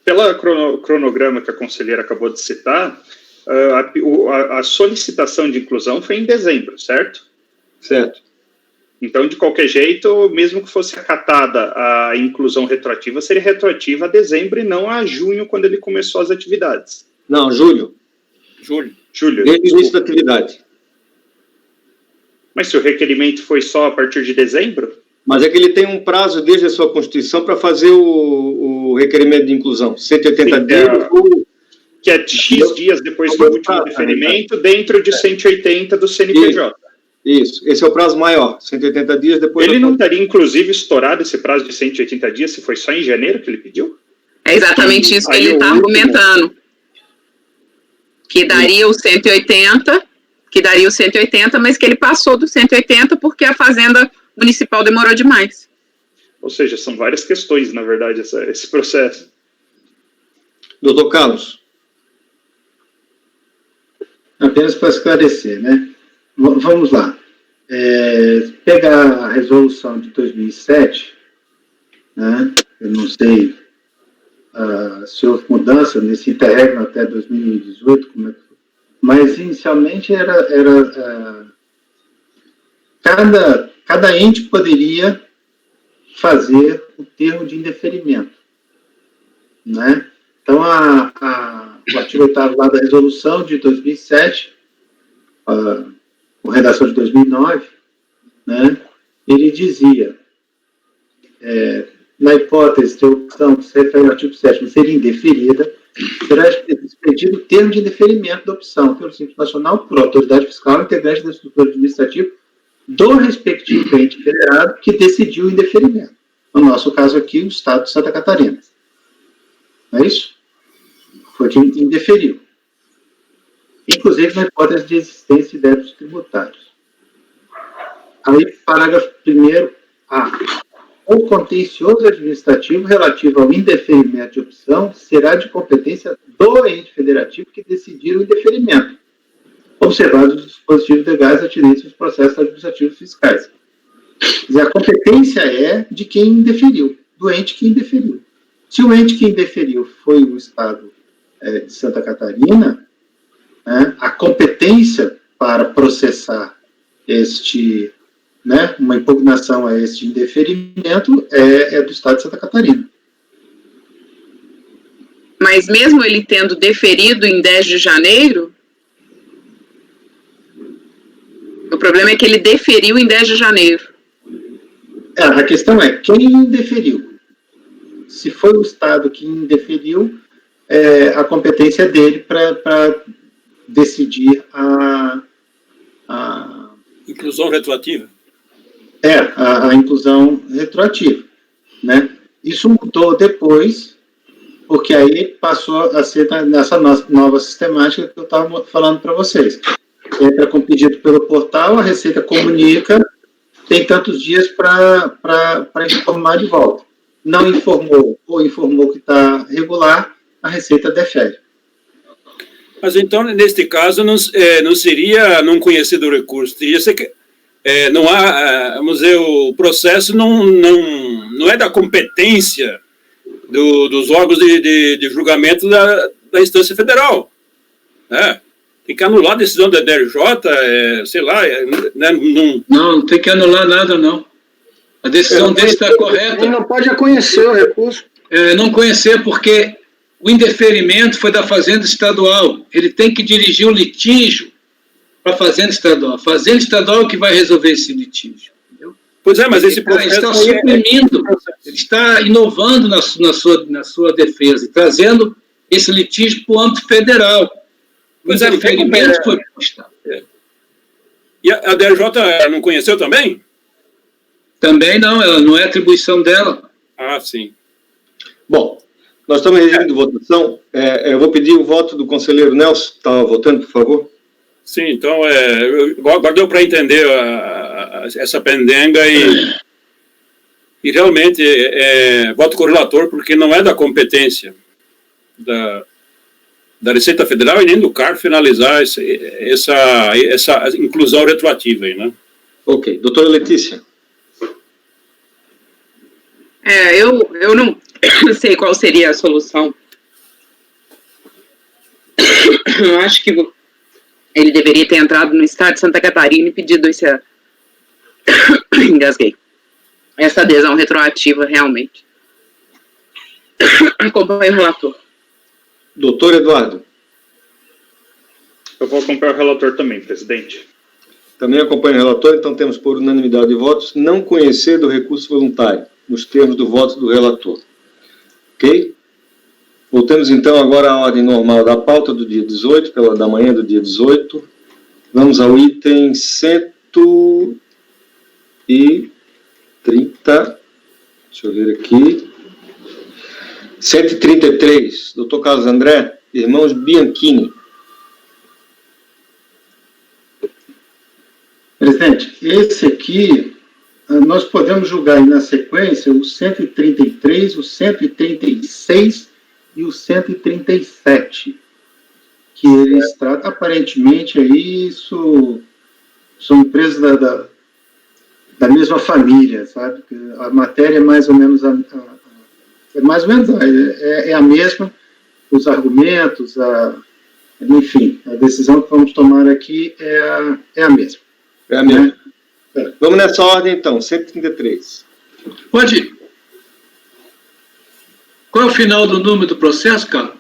Pela cronograma que a conselheira acabou de citar, a solicitação de inclusão foi em dezembro, certo? Certo. Então, de qualquer jeito, mesmo que fosse acatada a inclusão retroativa, seria retroativa a dezembro e não a junho, quando ele começou as atividades. Não, julho. Julho. Desde o início da atividade. Mas se o requerimento foi só a partir de dezembro? Mas é que ele tem um prazo desde a sua Constituição para fazer o requerimento de inclusão. 180 dias. Que é X dias depois do último requerimento, dentro de 180 do CNPJ. Isso, esse é o prazo maior, 180 dias depois... Ele não estaria, inclusive, estourado esse prazo de 180 dias se foi só em janeiro que ele pediu? É exatamente isso que ele está argumentando. Que daria o 180, mas que ele passou do 180 porque a Fazenda Municipal demorou demais. Ou seja, são várias questões, na verdade, esse processo. Doutor Carlos. Apenas para esclarecer, né? Vamos lá. Pegar a resolução de 2007, né? Eu não sei se houve mudança nesse interregno até 2018, como é que foi? Mas inicialmente cada ente poderia fazer o termo de indeferimento, né? Então, o artigo 8º lá da resolução de 2007, com redação de 2009, né, ele dizia, na hipótese de opção que se refere ao artigo 7º ser indeferida, será expedido o termo de indeferimento da opção pelo Simples Nacional, por autoridade fiscal, integrante da estrutura administrativa do respectivo ente federado que decidiu o indeferimento. No nosso caso aqui, o Estado de Santa Catarina. Não é isso? Foi quem indeferiu. Inclusive na hipótese de existência de débitos tributários. Aí, parágrafo 1º, o contencioso administrativo relativo ao indeferimento de opção será de competência do ente federativo que decidir o indeferimento, observados os dispositivos legais atinentes aos processos administrativos fiscais. Quer dizer, a competência é de quem indeferiu, do ente que indeferiu. Se o ente que indeferiu foi o Estado de Santa Catarina, né, a competência para processar uma impugnação a este indeferimento é do Estado de Santa Catarina. Mas mesmo ele tendo deferido em 10 de janeiro, o problema é que ele deferiu em 10 de janeiro. A questão é, quem indeferiu? Se foi o Estado que indeferiu, a competência é dele para decidir a inclusão retroativa. A inclusão retroativa, né? Isso mudou depois, porque aí passou a ser nessa nova sistemática que eu estava falando para vocês. Entra com pedido pelo portal, a Receita comunica, tem tantos dias para informar de volta. Não informou, ou informou que está regular, a Receita defere. Mas então, neste caso, não seria não conhecer do recurso, teria ser que não há, vamos dizer, o processo não é da competência dos órgãos de julgamento da instância federal. Né? Tem que anular a decisão da DRJ, sei lá. Né, não tem que anular nada, não. A decisão dele está correta. Ele não pode conhecer o recurso. Não conhecer, porque o indeferimento foi da Fazenda Estadual. Ele tem que dirigir o litígio para a Fazenda Estadual. A Fazenda Estadual que vai resolver esse litígio. Entendeu? Pois é, mas esse processo... Ele está suprimindo, ele está inovando na sua defesa e trazendo esse litígio para o âmbito federal. O indeferimento foi postado. E a DRJ não conheceu também? Também não, ela não é atribuição dela. Ah, sim. Bom, nós estamos em regime de votação. Eu vou pedir o voto do conselheiro Nelson. Estava votando, por favor? Sim, então, agora deu para entender essa pendenga e realmente voto com o relator, porque não é da competência da Receita Federal e nem do CARF finalizar essa inclusão retroativa aí, né? Ok. Doutora Letícia. Eu não sei qual seria a solução. Eu acho que ele deveria ter entrado no estado de Santa Catarina e pedido engasguei. Essa adesão retroativa, realmente. Acompanhe o relator. Doutor Eduardo. Eu vou acompanhar o relator também, presidente. Também acompanho o relator, então temos por unanimidade de votos não conhecer do recurso voluntário, nos termos do voto do relator. Ok? Voltamos então agora à ordem normal da pauta do dia 18, da manhã do dia 18. Vamos ao item 130. Deixa eu ver aqui. 133, doutor Carlos André, irmãos Bianchini. Presidente, esse aqui, nós podemos julgar aí na sequência o 133, o 136 e o 137, que eles tratam, aparentemente, aí, são empresas da mesma família, sabe? A matéria é mais ou menos a mesma, os argumentos, enfim, a decisão que vamos tomar aqui é a mesma. É a mesma. Vamos nessa ordem, então, 133. Pode ir. Qual é o final do número do processo, Carlos?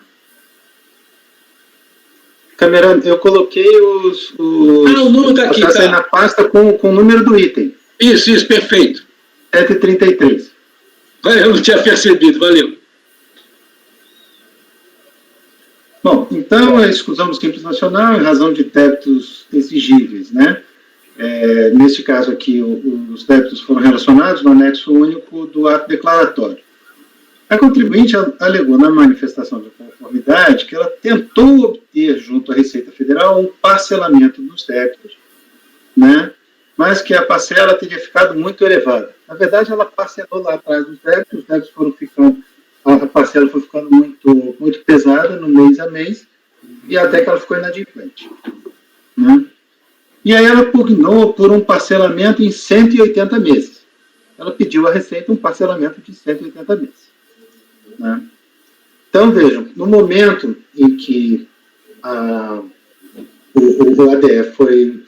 Camerano, eu coloquei o número está aqui, tá na pasta com o número do item. Isso, perfeito. 733. Eu não tinha percebido, valeu. Bom, então, a exclusão do Simples Nacional em razão de débitos exigíveis, né? Neste caso aqui, os débitos foram relacionados no anexo único do ato declaratório. A contribuinte alegou na manifestação de conformidade que ela tentou obter junto à Receita Federal um parcelamento dos débitos, né? Mas que a parcela teria ficado muito elevada. Na verdade, ela parcelou lá atrás os débitos foram ficando, a parcela foi ficando muito, muito pesada no mês a mês, e até que ela ficou inadimplente, né? E aí ela pugnou por um parcelamento em 180 meses. Ela pediu à Receita um parcelamento de 180 meses, né? Então, vejam, no momento em que o ADF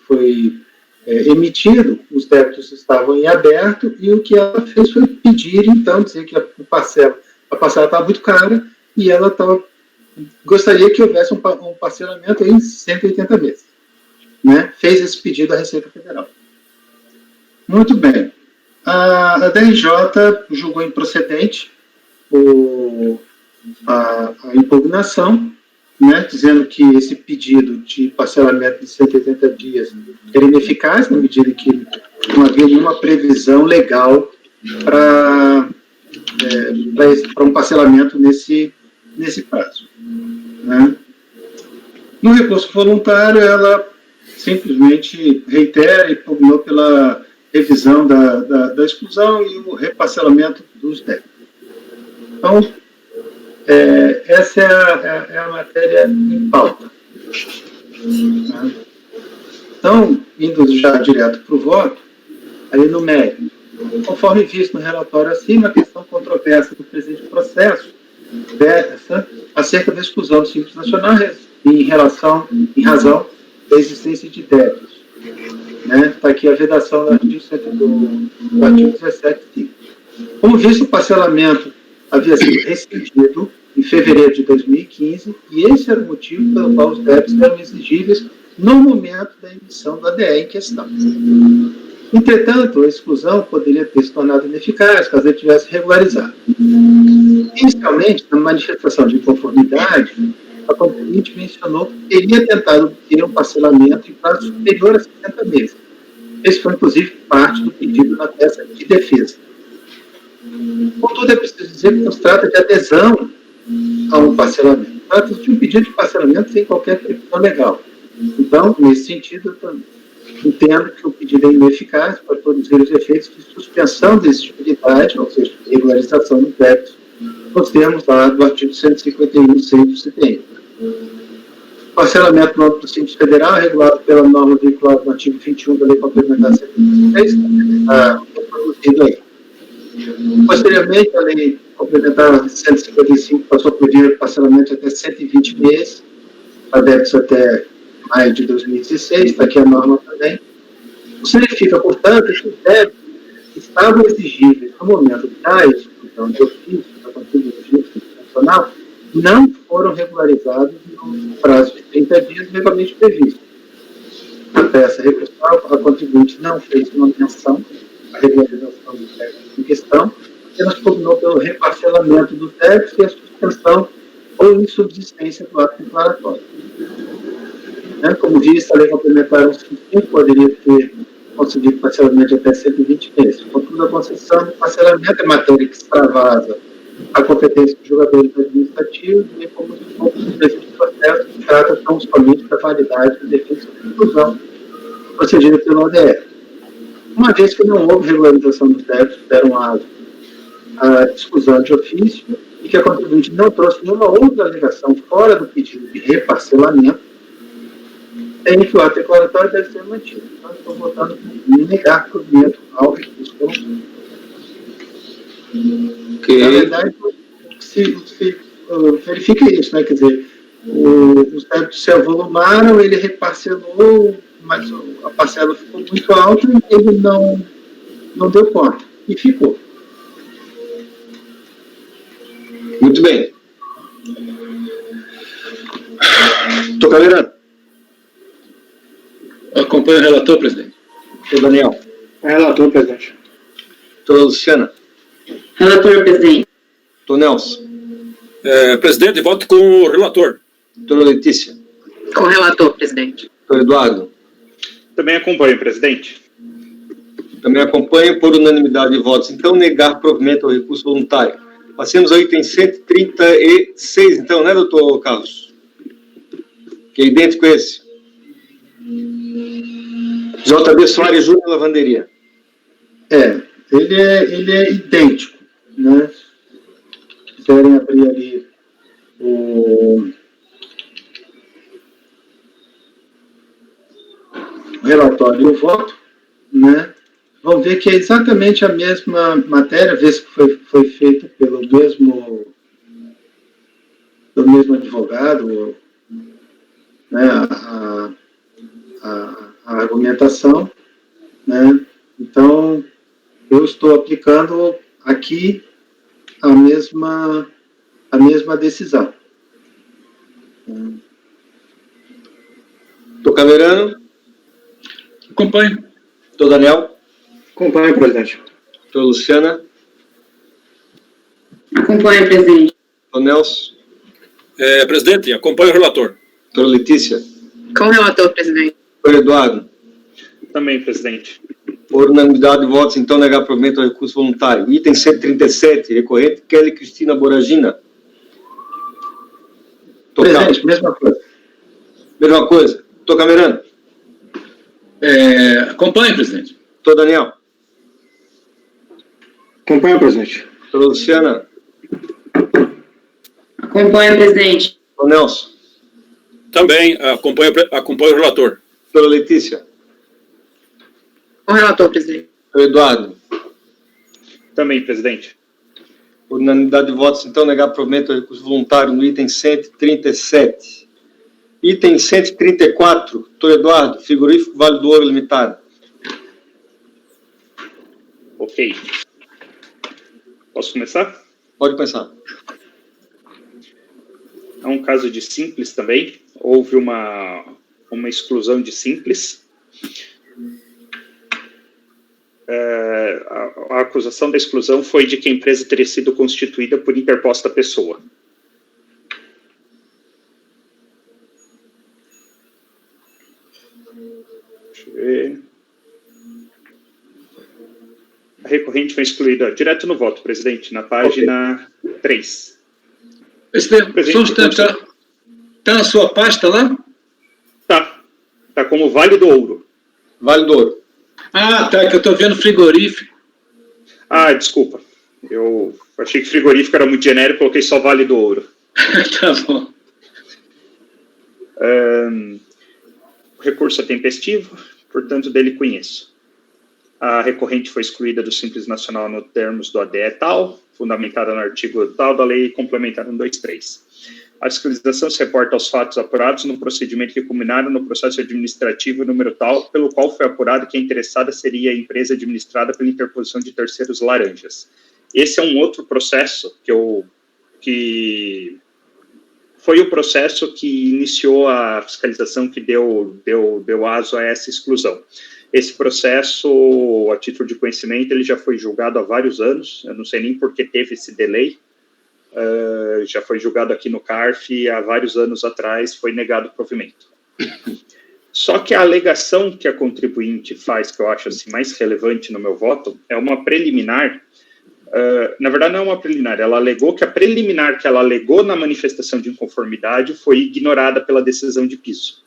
foi emitido, os débitos estavam em aberto, e o que ela fez foi pedir, então, dizer que a parcela estava muito cara, e ela gostaria que houvesse um parcelamento em 180 meses. Né? Fez esse pedido à Receita Federal. Muito bem. A DRJ julgou improcedente a impugnação, né, dizendo que esse pedido de parcelamento de 180 dias era ineficaz, na medida que não havia nenhuma previsão legal para um parcelamento nesse prazo, né? No recurso voluntário, ela simplesmente reitera e pugnou pela revisão da exclusão e o reparcelamento dos débitos. Então, essa é a matéria em pauta. Então, indo já direto para o voto, aí no mérito, conforme visto no relatório acima, a questão controversa do presente processo versa acerca da exclusão do Simples Nacional em razão da existência de débitos. Está aqui a vedação do artigo 17. Como visto, o parcelamento havia sido rescindido em fevereiro de 2015 e esse era o motivo pelo qual os débitos eram exigíveis no momento da emissão do ADE em questão. Entretanto, a exclusão poderia ter se tornado ineficaz caso ele tivesse regularizado. Inicialmente, na manifestação de inconformidade, a contribuinte mencionou que teria tentado obter um parcelamento em prazo superior a 60 meses. Esse foi, inclusive, parte do pedido na peça de defesa. Contudo, é preciso dizer que não se trata de adesão a um parcelamento. Trata-se de um pedido de parcelamento sem qualquer previsão legal. Então, nesse sentido, eu entendo que o pedido é ineficaz para produzir os efeitos de suspensão da exigibilidade, ou seja, de regularização do débito, nos termos lá do artigo 151, do CPM. O parcelamento no âmbito do Simples Federal é regulado pela norma vinculada no artigo 21 da Lei Complementar 123, está produzido aí. Posteriormente, a Lei Complementar 155 passou a pedir parcelamento até 120 meses, para débitos até maio de 2016, está aqui a norma também. Isso significa, portanto, que os débitos que estavam exigíveis no momento da exclusão de ofício da contribuição nacional não foram regularizados no prazo de 30 dias legalmente previsto. Na peça recursal, a contribuinte não fez uma menção à regularização dos débitos em questão, apenas pugnou pelo reparcelamento dos débitos e a suspensão ou insubsistência do ato declaratório. Como disse, a Lei Complementar 155 poderia ter conseguido parcelamento de até 120 meses. Contudo, a concessão do parcelamento é matéria que extravasa a competência dos julgadores administrativos e como se fosse um processo que trata tão somente da validade dos efeitos de exclusão procedida pelo ODE. Uma vez que não houve regularização dos débitos, deram aso à exclusão de ofício e que a contribuinte não trouxe nenhuma outra alegação fora do pedido de reparcelamento, tem que o ato declaratório deve ser mantido. Então, estou votando em negar provimento ao recurso. Na verdade, se verifica isso, né? Quer dizer, os débitos se avolumaram, ele reparcelou, mas a parcela ficou muito alta e ele não deu conta. E ficou. Muito bem. Tocadeira. Acompanho o relator, presidente. Doutor Daniel. Relator, presidente. Doutora Luciana. Relator, presidente. Doutor Nelson. Presidente, voto com o relator. Doutora Letícia. Com o relator, presidente. Doutor Eduardo. Também acompanho, presidente. Também acompanho por unanimidade de votos. Então, negar provimento ao recurso voluntário. Passemos ao item 136, então, né, doutor Carlos? Que é idêntico a esse. JB Soares Júnior Lavanderia. Ele é idêntico, né? Se quiserem abrir ali o relatório e o voto, né? Vão ver que é exatamente a mesma matéria, vez que foi feita pelo mesmo advogado, né? A argumentação, né? Então, eu estou aplicando aqui a mesma decisão. Doutor Camerano. Acompanho. Doutor Daniel. Acompanho, presidente. Doutora Luciana. Acompanho, presidente. Doutor Nelson. Presidente, acompanho o relator. Doutora Letícia. Com o relator, presidente. Doutor Eduardo. Também, presidente. Por unanimidade de votos, então, negar provimento ao recurso voluntário. Item 137, recorrente, Kelly Cristina Boragina. Presidente, mesma coisa. Mesma coisa. Doutor Camerano. Acompanho, presidente. Doutor Daniel. Acompanho, presidente. Doutora Luciana. Acompanho, presidente. Doutor Nelson. Também acompanho o relator. Doutora Letícia. O relator, presidente. Eduardo. Também, presidente. Por unanimidade de votos, então, negar provimento ao recurso voluntário no item 137. Item 134, doutor Eduardo, frigorífico Vale do Ouro Limitado. Ok. Posso começar? Pode começar. É um caso de simples também. Houve uma exclusão de simples. A acusação da exclusão foi de que a empresa teria sido constituída por interposta pessoa. Deixa eu ver. A recorrente foi excluída direto no voto, presidente, na página 3. Presidente, só um instante, está na sua pasta lá? Tá como Vale do Ouro. Vale do Ouro. Ah, tá, que eu estou vendo frigorífico. Ah, desculpa. Eu achei que frigorífico era muito genérico, coloquei só Vale do Ouro. Tá bom. O recurso é tempestivo, portanto, dele conheço. A recorrente foi excluída do Simples Nacional no termos do ADE tal, fundamentada no artigo tal da lei complementar 123. A fiscalização se reporta aos fatos apurados no procedimento que culminaram no processo administrativo número tal, pelo qual foi apurado que a interessada seria a empresa administrada pela interposição de terceiros laranjas. Esse é um outro processo que foi o processo que iniciou a fiscalização que deu aso a essa exclusão. Esse processo, a título de conhecimento, ele já foi julgado há vários anos, eu não sei nem por que teve esse delay, já foi julgado aqui no CARF e há vários anos atrás foi negado o provimento. Só que a alegação que a contribuinte faz, que eu acho assim, mais relevante no meu voto, é uma preliminar. Na verdade, não é uma preliminar, ela alegou que a preliminar que ela alegou na manifestação de inconformidade foi ignorada pela decisão de piso.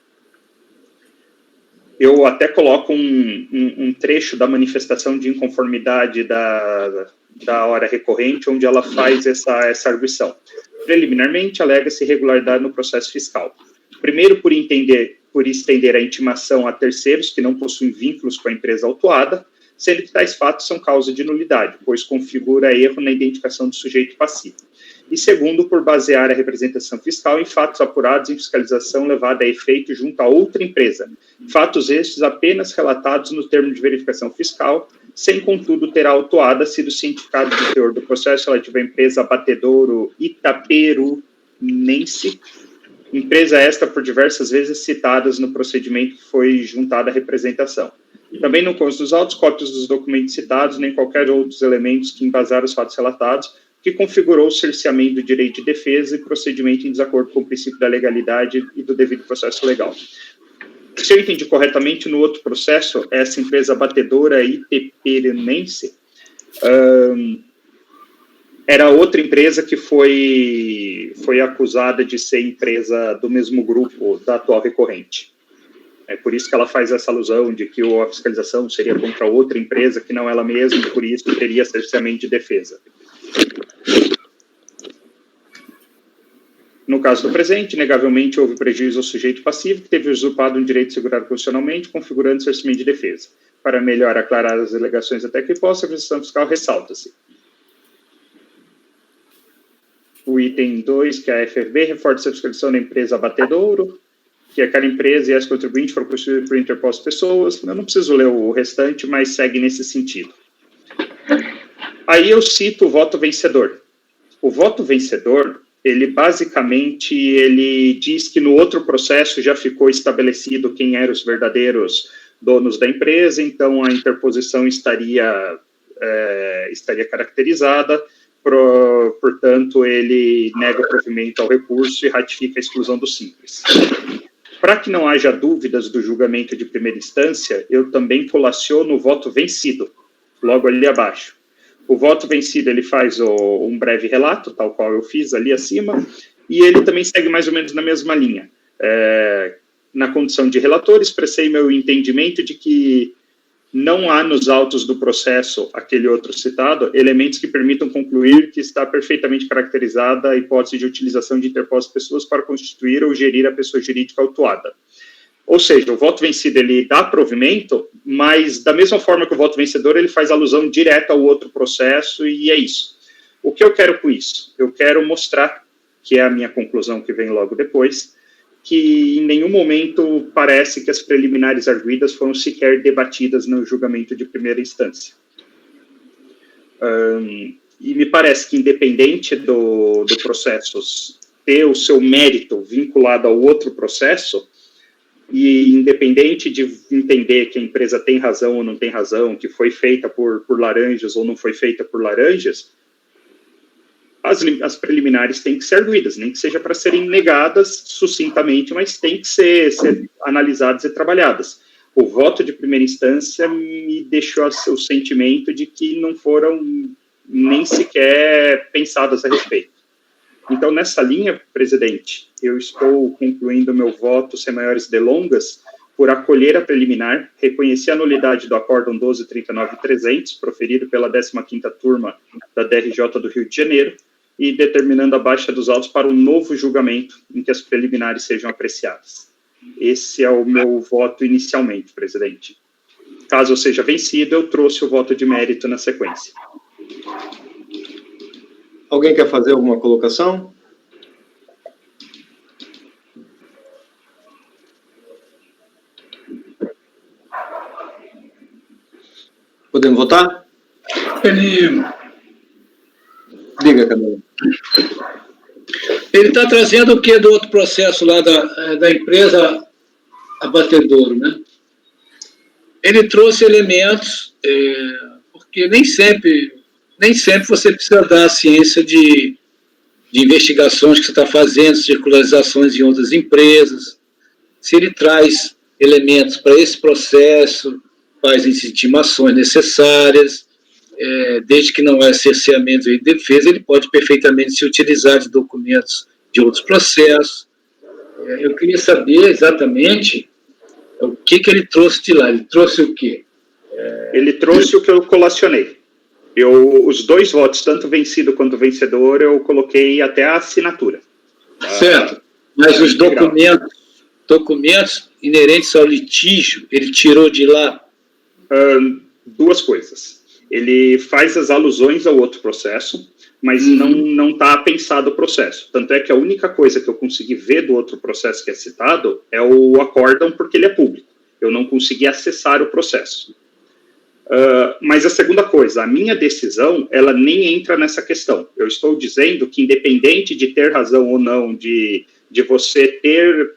Eu até coloco um trecho da manifestação de inconformidade da hora recorrente, onde ela faz essa arguição. Preliminarmente, alega-se irregularidade no processo fiscal. Primeiro, por estender a intimação a terceiros que não possuem vínculos com a empresa autuada, sendo que tais fatos são causa de nulidade, pois configura erro na identificação do sujeito passivo. E segundo, por basear a representação fiscal em fatos apurados em fiscalização levada a efeito junto a outra empresa, fatos estes apenas relatados no termo de verificação fiscal, sem, contudo, ter a autuada sido cientificado do teor do processo relativo à empresa Abatedouro Itaperunense, empresa esta por diversas vezes citadas no procedimento que foi juntada à representação. Também não consta dos autos, cópias dos documentos citados, nem qualquer outros elementos que embasaram os fatos relatados, que configurou o cerceamento do direito de defesa e procedimento em desacordo com o princípio da legalidade e do devido processo legal. Se eu entendi corretamente, no outro processo, essa empresa Batedora Itaperunense era outra empresa que foi acusada de ser empresa do mesmo grupo da atual recorrente. É por isso que ela faz essa alusão de que a fiscalização seria contra outra empresa que não ela mesma, e por isso teria cerceamento de defesa. No caso do presente, negavelmente houve prejuízo ao sujeito passivo que teve usurpado um direito segurado constitucionalmente, configurando cerceamento de defesa. Para melhor aclarar as alegações até que possa, a Constituição Fiscal ressalta-se. O item 2, que é a FFB, reforça a fiscalização da empresa Abatedouro, que aquela empresa e as contribuintes foram constituídas por interpostas pessoas. Eu não preciso ler o restante, mas segue nesse sentido. Aí eu cito o voto vencedor. O voto vencedor, ele basicamente, ele diz que no outro processo já ficou estabelecido quem eram os verdadeiros donos da empresa, então a interposição estaria caracterizada, portanto, ele nega o provimento ao recurso e ratifica a exclusão do simples. Para que não haja dúvidas do julgamento de primeira instância, eu também colaciono o voto vencido, logo ali abaixo. O voto vencido, ele faz um breve relato, tal qual eu fiz ali acima, e ele também segue mais ou menos na mesma linha. Na condição de relator, expressei meu entendimento de que não há nos autos do processo, aquele outro citado, elementos que permitam concluir que está perfeitamente caracterizada a hipótese de utilização de interpostas pessoas para constituir ou gerir a pessoa jurídica autuada. Ou seja, o voto vencido, ele dá provimento, mas da mesma forma que o voto vencedor, ele faz alusão direta ao outro processo, e é isso. O que eu quero com isso? Eu quero mostrar, que é a minha conclusão que vem logo depois, que em nenhum momento parece que as preliminares arguidas foram sequer debatidas no julgamento de primeira instância. E me parece que, independente do processo ter o seu mérito vinculado ao outro processo, e independente de entender que a empresa tem razão ou não tem razão, que foi feita por laranjas ou não foi feita por laranjas, as preliminares têm que ser arguidas, nem que seja para serem negadas sucintamente, mas têm que ser analisadas e trabalhadas. O voto de primeira instância me deixou o sentimento de que não foram nem sequer pensadas a respeito. Então, nessa linha, presidente, eu estou concluindo meu voto sem maiores delongas por acolher a preliminar, reconhecer a nulidade do Acórdão 1239-300, proferido pela 15ª turma da DRJ do Rio de Janeiro, e determinando a baixa dos autos para um novo julgamento em que as preliminares sejam apreciadas. Esse é o meu voto inicialmente, presidente. Caso eu seja vencido, eu trouxe o voto de mérito na sequência. Alguém quer fazer alguma colocação? Podemos votar? Diga, Camila. Ele está trazendo o que do outro processo lá da empresa Abatedouro, né? Ele trouxe elementos, porque nem sempre você precisa dar a ciência de investigações que você está fazendo, circularizações em outras empresas. Se ele traz elementos para esse processo, faz as intimações necessárias, desde que não é cerceamento e defesa, ele pode perfeitamente se utilizar de documentos de outros processos. Eu queria saber exatamente o que ele trouxe de lá. Ele trouxe o quê? Ele trouxe o que eu colacionei. Os dois votos, tanto vencido quanto vencedor, eu coloquei até a assinatura. Certo. Mas os documentos inerentes ao litígio, ele tirou de lá? Duas coisas. Ele faz as alusões ao outro processo, mas não está pensado o processo. Tanto é que a única coisa que eu consegui ver do outro processo que é citado é o acórdão, porque ele é público. Eu não consegui acessar o processo. Mas a segunda coisa, a minha decisão, ela nem entra nessa questão. Eu estou dizendo que, independente de ter razão ou não, de você ter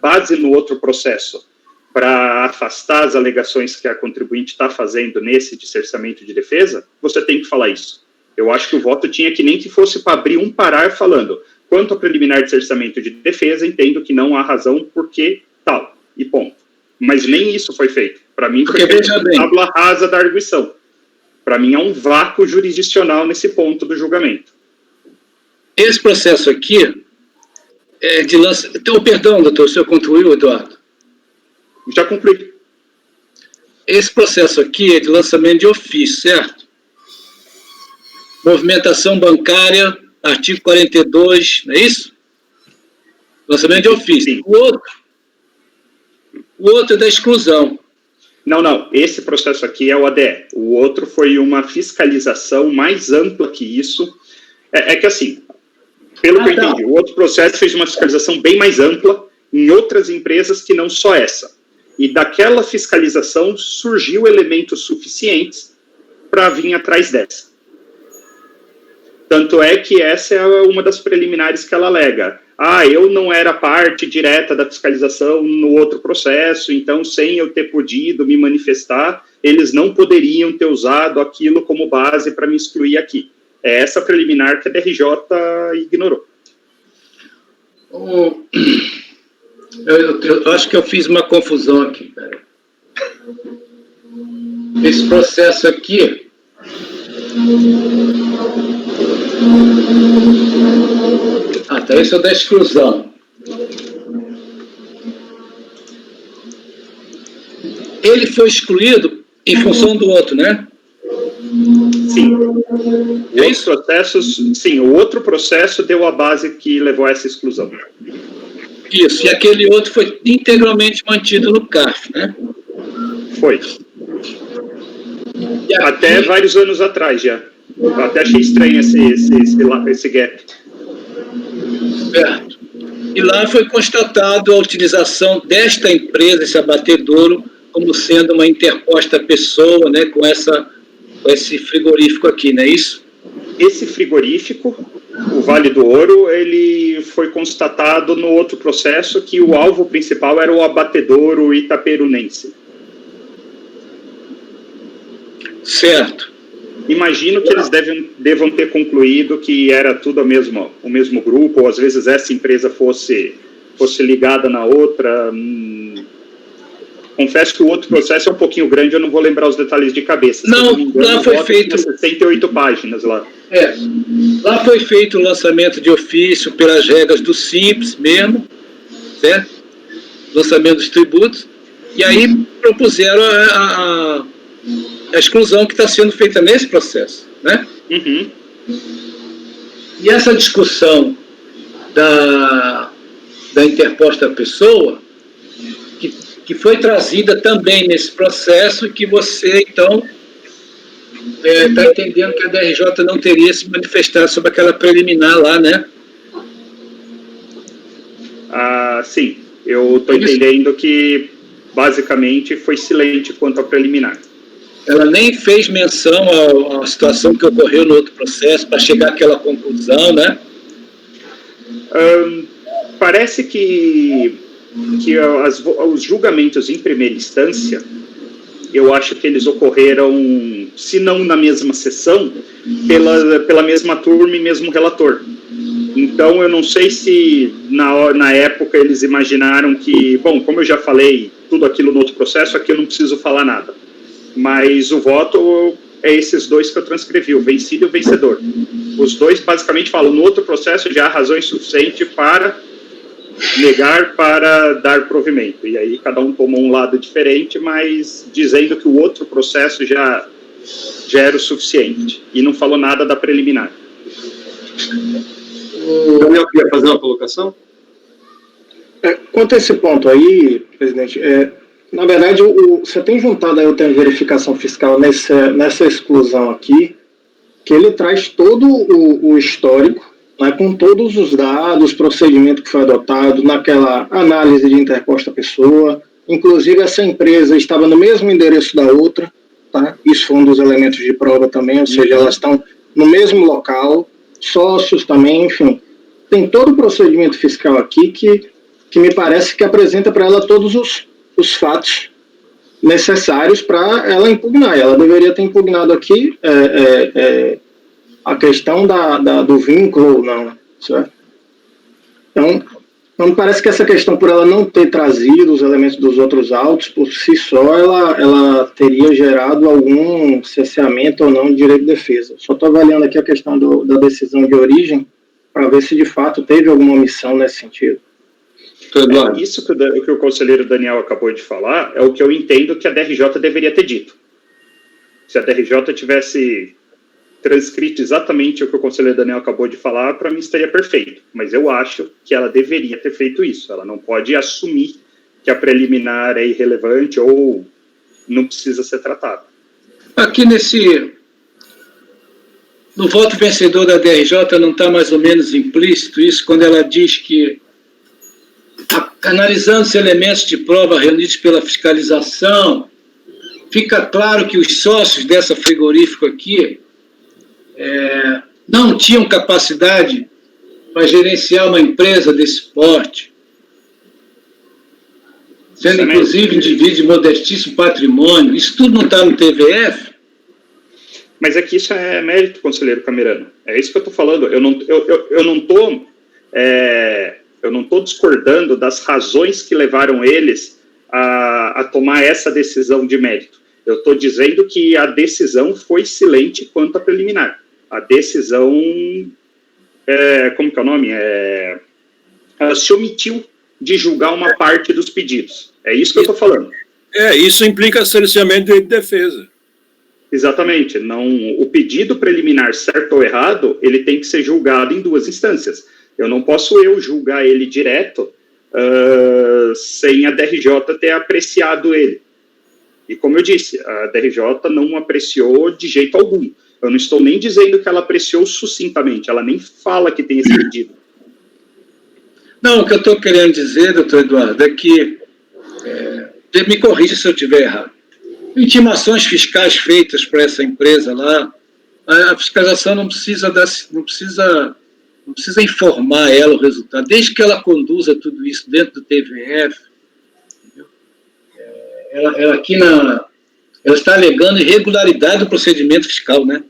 base no outro processo, para afastar as alegações que a contribuinte está fazendo nesse de cerceamento de defesa, você tem que falar isso. Eu acho que o voto tinha que nem que fosse para abrir um parágrafo falando, quanto ao preliminar de cerceamento de defesa, entendo que não há razão porque tal, e ponto. Mas nem isso foi feito. Para mim, foi feito a tábula rasa da arguição. Para mim, há um vácuo jurisdicional nesse ponto do julgamento. Esse processo aqui é de lançamento... Então, perdão, doutor, o senhor concluiu, Eduardo? Já concluí. Esse processo aqui é de lançamento de ofício, certo? Movimentação bancária, artigo 42, não é isso? Lançamento de ofício. Sim. O outro é da exclusão. Não. Esse processo aqui é o ADE. O outro foi uma fiscalização mais ampla que isso. É que assim, pelo que eu entendi, o outro processo fez uma fiscalização bem mais ampla em outras empresas que não só essa. E daquela fiscalização surgiu elementos suficientes para vir atrás dessa. Tanto é que essa é uma das preliminares que ela alega. Eu não era parte direta da fiscalização no outro processo, então, sem eu ter podido me manifestar, eles não poderiam ter usado aquilo como base para me excluir aqui. É essa preliminar que a DRJ ignorou. Eu acho que eu fiz uma confusão aqui. Esse processo aqui... esse é o da exclusão. Ele foi excluído em função do outro, né? Sim. Os processos, sim, o outro processo deu a base que levou a essa exclusão. Isso, e aquele outro foi integralmente mantido no CARF, né? Foi. Até vários anos atrás já. Eu até achei estranho esse gap. Certo. E lá foi constatado a utilização desta empresa, esse abatedouro, como sendo uma interposta pessoa, né, com esse frigorífico aqui, não é isso? Esse frigorífico, o Vale do Ouro, ele foi constatado no outro processo que o alvo principal era o abatedouro itaperunense. Certo. Imagino que eles devam ter concluído que era tudo o mesmo grupo, ou às vezes essa empresa fosse ligada na outra. Confesso que o outro processo é um pouquinho grande, eu não vou lembrar os detalhes de cabeça. Não, lá foi feito 68 páginas lá. Lá foi feito o lançamento de ofício pelas regras do Simples mesmo, certo? Lançamento dos tributos, e aí propuseram a exclusão que está sendo feita nesse processo, né? Uhum. E essa discussão da interposta pessoa, que foi trazida também nesse processo, que você, então, está entendendo que a DRJ não teria se manifestado sobre aquela preliminar lá, né? Sim, eu estou entendendo que, basicamente, foi silente quanto à preliminar. Ela nem fez menção à situação que ocorreu no outro processo para chegar àquela conclusão, né? Parece que os julgamentos em primeira instância, eu acho que eles ocorreram, se não na mesma sessão, pela mesma turma e mesmo relator. Então, eu não sei se na época eles imaginaram que, bom, como eu já falei tudo aquilo no outro processo, aqui eu não preciso falar nada. Mas o voto é esses dois que eu transcrevi, o vencido e o vencedor. Os dois basicamente falam, no outro processo já há razões suficientes para negar, para dar provimento. E aí cada um tomou um lado diferente, mas dizendo que o outro processo já era o suficiente. E não falou nada da preliminar. O Daniel queria fazer uma colocação? Quanto a esse ponto aí, presidente, na verdade, você tem juntado aí outra verificação fiscal nessa exclusão aqui, que ele traz todo o histórico, né, com todos os dados, procedimento que foi adotado naquela análise de interposta pessoa. Inclusive, essa empresa estava no mesmo endereço da outra, tá? Isso foi um dos elementos de prova também, ou seja, elas estão no mesmo local, sócios também, enfim. Tem todo o procedimento fiscal aqui que me parece que apresenta para ela todos os fatos necessários para ela impugnar. Ela deveria ter impugnado aqui a questão do vínculo ou não, certo? Então, não me parece que essa questão, por ela não ter trazido os elementos dos outros autos, por si só, ela teria gerado algum cerceamento ou não de direito de defesa. Só estou avaliando aqui a questão da decisão de origem para ver se, de fato, teve alguma omissão nesse sentido. Isso que o conselheiro Daniel acabou de falar é o que eu entendo que a DRJ deveria ter dito. Se a DRJ tivesse transcrito exatamente o que o conselheiro Daniel acabou de falar, para mim estaria perfeito. Mas eu acho que ela deveria ter feito isso. Ela não pode assumir que a preliminar é irrelevante ou não precisa ser tratada. Aqui no voto vencedor da DRJ não está mais ou menos implícito isso, quando ela diz que, analisando os elementos de prova reunidos pela fiscalização, fica claro que os sócios dessa frigorífico aqui não tinham capacidade para gerenciar uma empresa desse porte, sendo inclusive indivíduos de modestíssimo patrimônio. Isso tudo não está no TVF? Mas é que isso é mérito, conselheiro Camerano. É isso que eu estou falando. Eu não estou discordando das razões que levaram eles a tomar essa decisão de mérito. Eu estou dizendo que a decisão foi silente quanto à preliminar. A decisão, como que é o nome? Ela se omitiu de julgar uma parte dos pedidos. É isso que eu estou falando. Isso implica cerceamento de defesa. Exatamente. Não, o pedido preliminar, certo ou errado, ele tem que ser julgado em 2 instâncias. Eu não posso julgar ele direto sem a DRJ ter apreciado ele. E como eu disse, a DRJ não apreciou de jeito algum. Eu não estou nem dizendo que ela apreciou sucintamente, ela nem fala que tem esse pedido. Não, o que eu estou querendo dizer, doutor Eduardo, é que, me corrija se eu estiver errado, intimações fiscais feitas para essa empresa lá, a fiscalização não precisa informar ela o resultado, desde que ela conduza tudo isso dentro do TVF, entendeu? Ela aqui ela está alegando irregularidade do procedimento fiscal, né?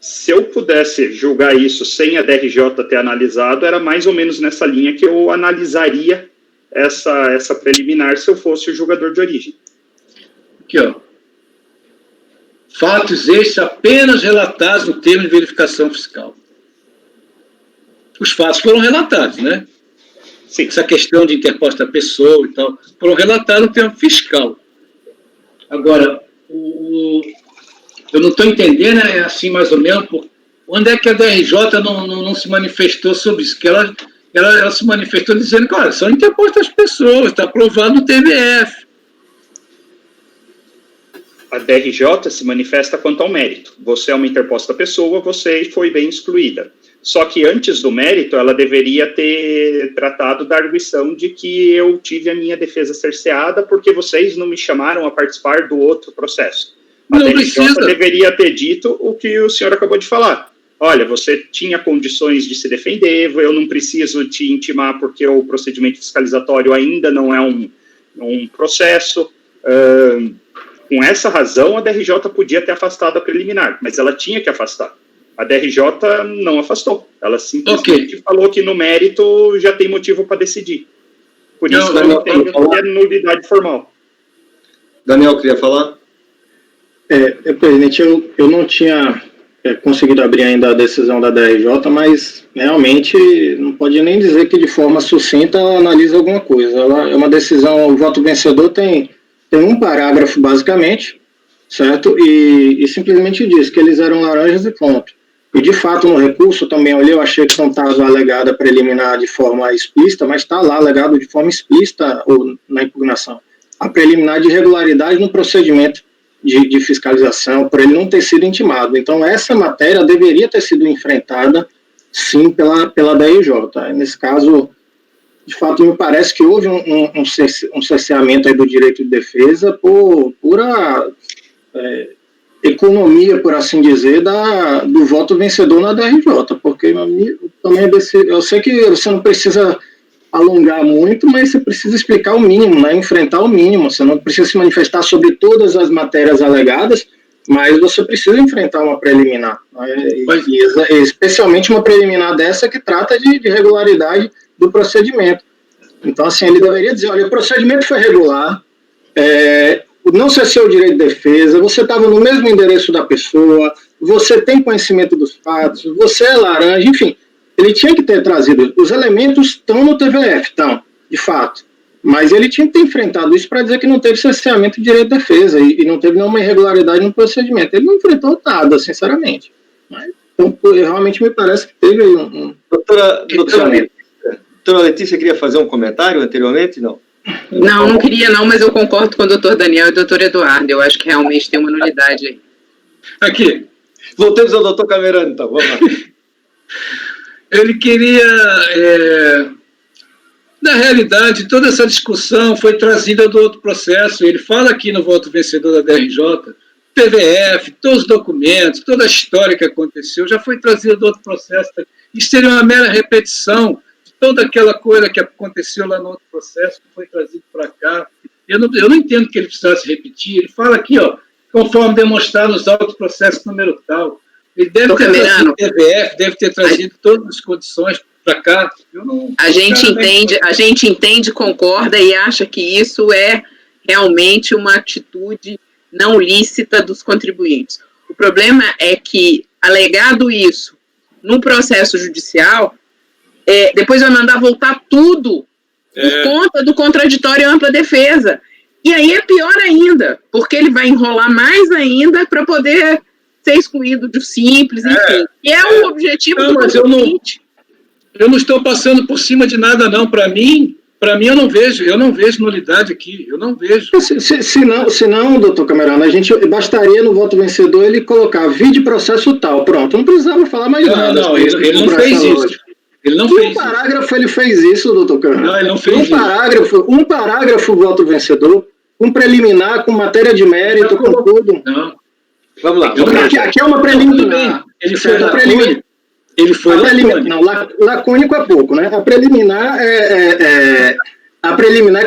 Se eu pudesse julgar isso sem a DRJ ter analisado, era mais ou menos nessa linha que eu analisaria essa preliminar se eu fosse o julgador de origem. Aqui, ó. Fatos estes apenas relatados no termo de verificação fiscal. Os fatos foram relatados, né? Sim. Essa questão de interposta pessoa e tal, foram relatados no termo fiscal. Agora, eu não estou entendendo, assim, mais ou menos, onde é que a DRJ não se manifestou sobre isso? Que ela se manifestou dizendo que, olha, são interpostas pessoas, está aprovado no TVF. A DRJ se manifesta quanto ao mérito. Você é uma interposta pessoa, você foi bem excluída. Só que antes do mérito, ela deveria ter tratado da arguição de que eu tive a minha defesa cerceada porque vocês não me chamaram a participar do outro processo. A DRJ deveria ter dito o que o senhor acabou de falar. Olha, você tinha condições de se defender, eu não preciso te intimar porque o procedimento fiscalizatório ainda não é um processo. Com essa razão, a DRJ podia ter afastado a preliminar, mas ela tinha que afastar. A DRJ não afastou. Ela simplesmente falou que no mérito já tem motivo para decidir. Por isso não tem nulidade formal. Daniel, queria falar? Presidente, eu não tinha conseguido abrir ainda a decisão da DRJ, mas realmente não pode nem dizer que de forma sucinta ela analisa alguma coisa. Ela é uma decisão, o voto vencedor tem um parágrafo basicamente, certo? E simplesmente diz que eles eram laranjas e ponto. E de fato no recurso também olhei, eu achei que não estava alegada preliminar de forma explícita, mas está lá alegado de forma explícita ou na impugnação a preliminar de irregularidade no procedimento de fiscalização, por ele não ter sido intimado. Então, essa matéria deveria ter sido enfrentada, sim, pela DRJ. Nesse caso, de fato, me parece que houve um cerceamento aí do direito de defesa por pura economia, por assim dizer, do voto vencedor na DRJ, porque também eu sei que você não precisa alongar muito, mas você precisa explicar o mínimo, né? Enfrentar o mínimo. Você não precisa se manifestar sobre todas as matérias alegadas, mas você precisa enfrentar uma preliminar, né? E especialmente uma preliminar dessa que trata de regularidade do procedimento. Então, assim, ele deveria dizer, olha, o procedimento foi regular, não cessou o direito de defesa, você estava no mesmo endereço da pessoa, você tem conhecimento dos fatos, você é laranja, enfim. Ele tinha que ter trazido, os elementos estão no TVF, estão, de fato, mas ele tinha que ter enfrentado isso para dizer que não teve cerceamento de direito de defesa e não teve nenhuma irregularidade no procedimento. Ele não enfrentou nada, sinceramente. Mas, então, realmente me parece que teve Doutora Letícia queria fazer um comentário anteriormente, não? Não queria não, mas eu concordo com o doutor Daniel e o doutor Eduardo. Eu acho que realmente tem uma nulidade aí. Aqui. Voltemos ao doutor Camerano, então, vamos lá. Ele queria... Na realidade, toda essa discussão foi trazida do outro processo. Ele fala aqui no voto vencedor da DRJ, PVF, todos os documentos, toda a história que aconteceu, já foi trazida do outro processo. Isso seria uma mera repetição de toda aquela coisa que aconteceu lá no outro processo, que foi trazido para cá. Eu não entendo que ele precisasse repetir. Ele fala aqui, ó, conforme demonstrado nos autos processos número tal. Ele deve ter trazido o TVF, deve ter trazido todas as condições para cá. A gente entende, concorda e acha que isso é realmente uma atitude não lícita dos contribuintes. O problema é que, alegado isso no processo judicial, depois vai mandar voltar tudo por conta do contraditório e ampla defesa. E aí é pior ainda, porque ele vai enrolar mais ainda para poder ser excluído do simples, enfim. E é o objetivo do contribuinte. Eu não estou passando por cima de nada, não. Para mim eu não vejo nulidade aqui, eu não vejo. Se não, doutor Camerano, bastaria no voto vencedor ele colocar vide processo tal, pronto, não precisava falar mais nada. Não, ele não fez isso. Ele não fez parágrafo ele fez isso, doutor Camerano. Não, ele não fez um parágrafo voto vencedor, um preliminar com matéria de mérito, com tudo. Não. Vamos lá. Aqui é uma preliminar. Ele foi lacônico. Ele foi lacônico. Não, lacônico é pouco, né? A preliminar é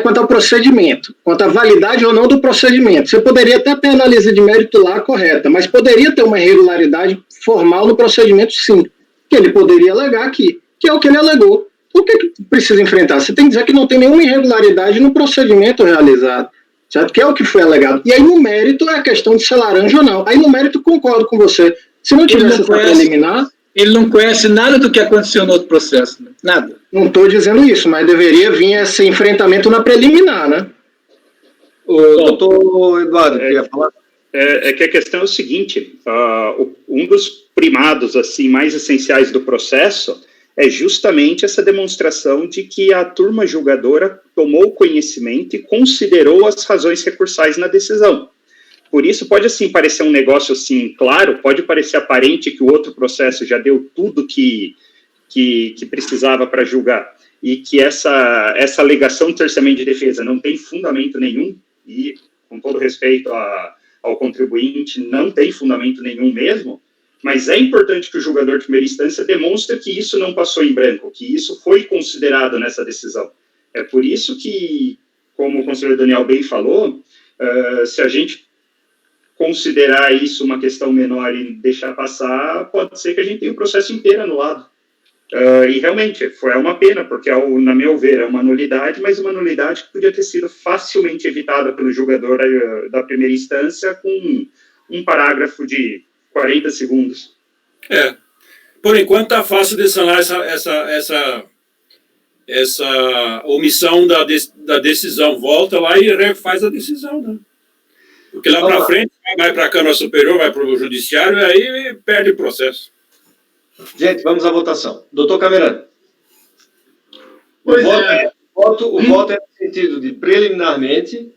quanto ao procedimento, quanto à validade ou não do procedimento. Você poderia até ter a análise de mérito lá correta, mas poderia ter uma irregularidade formal no procedimento, sim, que ele poderia alegar aqui, que é o que ele alegou. O que precisa enfrentar? Você tem que dizer que não tem nenhuma irregularidade no procedimento realizado, certo? Que é o que foi alegado. E aí no mérito é a questão de ser laranja ou não. Aí no mérito concordo com você. Se não tivesse essa preliminar... Ele não conhece nada do que aconteceu no outro processo, né? Nada. Não estou dizendo isso, mas deveria vir esse enfrentamento na preliminar, né? O doutor Eduardo, queria falar? É que a questão é o seguinte, um dos primados assim, mais essenciais do processo é justamente essa demonstração de que a turma julgadora tomou conhecimento e considerou as razões recursais na decisão. Por isso, pode, assim, parecer um negócio, assim, claro, pode parecer aparente que o outro processo já deu tudo que precisava para julgar, e que essa alegação do terceiramente de defesa não tem fundamento nenhum, e, com todo respeito ao contribuinte, não tem fundamento nenhum mesmo, mas é importante que o julgador de primeira instância demonstre que isso não passou em branco, que isso foi considerado nessa decisão. É por isso que, como o conselheiro Daniel bem falou, se a gente considerar isso uma questão menor e deixar passar, pode ser que a gente tenha o processo inteiro anulado. E realmente, foi uma pena, porque, na meu ver, é uma nulidade, mas uma nulidade que podia ter sido facilmente evitada pelo julgador da primeira instância com um parágrafo de 40 segundos. Por enquanto está fácil de sanar essa omissão da decisão. Volta lá e refaz a decisão, né? Porque lá para frente vai para a Câmara Superior, vai para o Judiciário, e aí perde o processo. Gente, vamos à votação. Doutor Camerano. O voto é no sentido de, preliminarmente,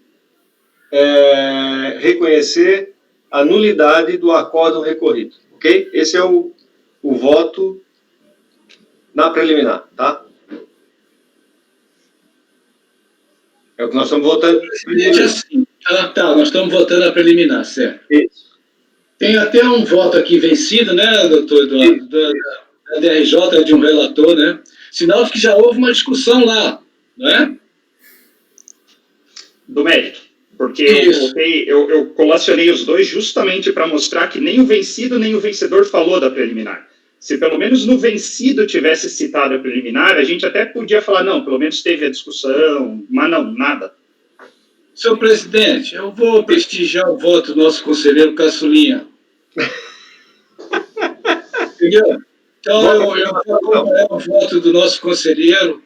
reconhecer a nulidade do acórdão recorrido. Ok? Esse é o voto na preliminar, tá? É o que nós estamos votando. Nós estamos votando a preliminar, certo? Isso. Tem até um voto aqui vencido, né, doutor Eduardo, da DRJ, de um relator, né? Sinal de que já houve uma discussão lá, não é? Do mérito. Porque eu colacionei os dois justamente para mostrar que nem o vencido nem o vencedor falou da preliminar. Se pelo menos no vencido tivesse citado a preliminar, a gente até podia falar, não, pelo menos teve a discussão, mas não, nada. Senhor presidente, eu vou prestigiar o voto do nosso conselheiro Caçulinha. Entendeu? Então, eu vou acompanhar o voto do nosso conselheiro,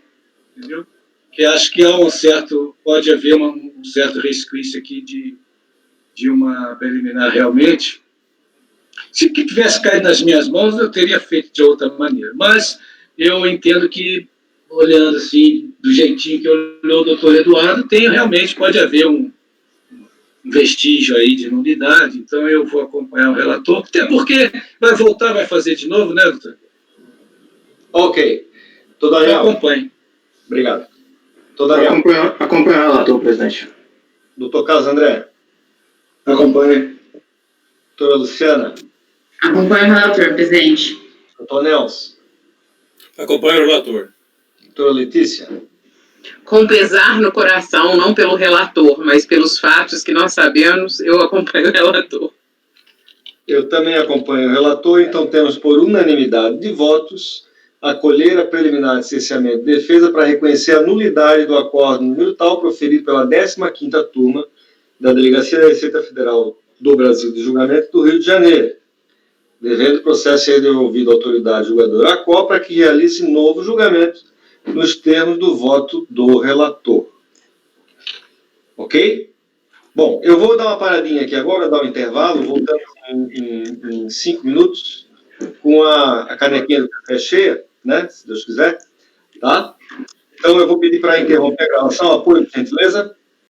entendeu? Que acho que pode haver um certo resquício aqui de uma preliminar realmente. Se tivesse caído nas minhas mãos, eu teria feito de outra maneira. Mas eu entendo que, olhando assim, do jeitinho que olhou o doutor Eduardo, pode haver um vestígio aí de nulidade. Então eu vou acompanhar o relator, até porque vai voltar, vai fazer de novo, né, doutor? Ok. Doutor Daniel. Eu acompanho. Obrigado. Doutor Daniel. Acompanhar o relator, presidente. Doutor Carlos André. Acompanhe. Doutora Luciana. Acompanho o relator, presidente. Doutor Nelson. Acompanho o relator. Doutora Letícia. Com pesar no coração, não pelo relator, mas pelos fatos que nós sabemos, eu acompanho o relator. Eu também acompanho o relator, então temos por unanimidade de votos acolher a preliminar de cerceamento de defesa para reconhecer a nulidade do acordo número tal proferido pela 15ª turma da Delegacia da Receita Federal do Brasil de Julgamento do Rio de Janeiro, devendo o processo ser devolvido à autoridade julgadora ACOP para que realize novo julgamento nos termos do voto do relator. Ok? Bom, eu vou dar uma paradinha aqui agora, dar um intervalo, voltando em 5 minutos, com a canequinha do café cheia, né? Se Deus quiser, tá? Então, eu vou pedir para interromper a gravação, apoio, por gentileza.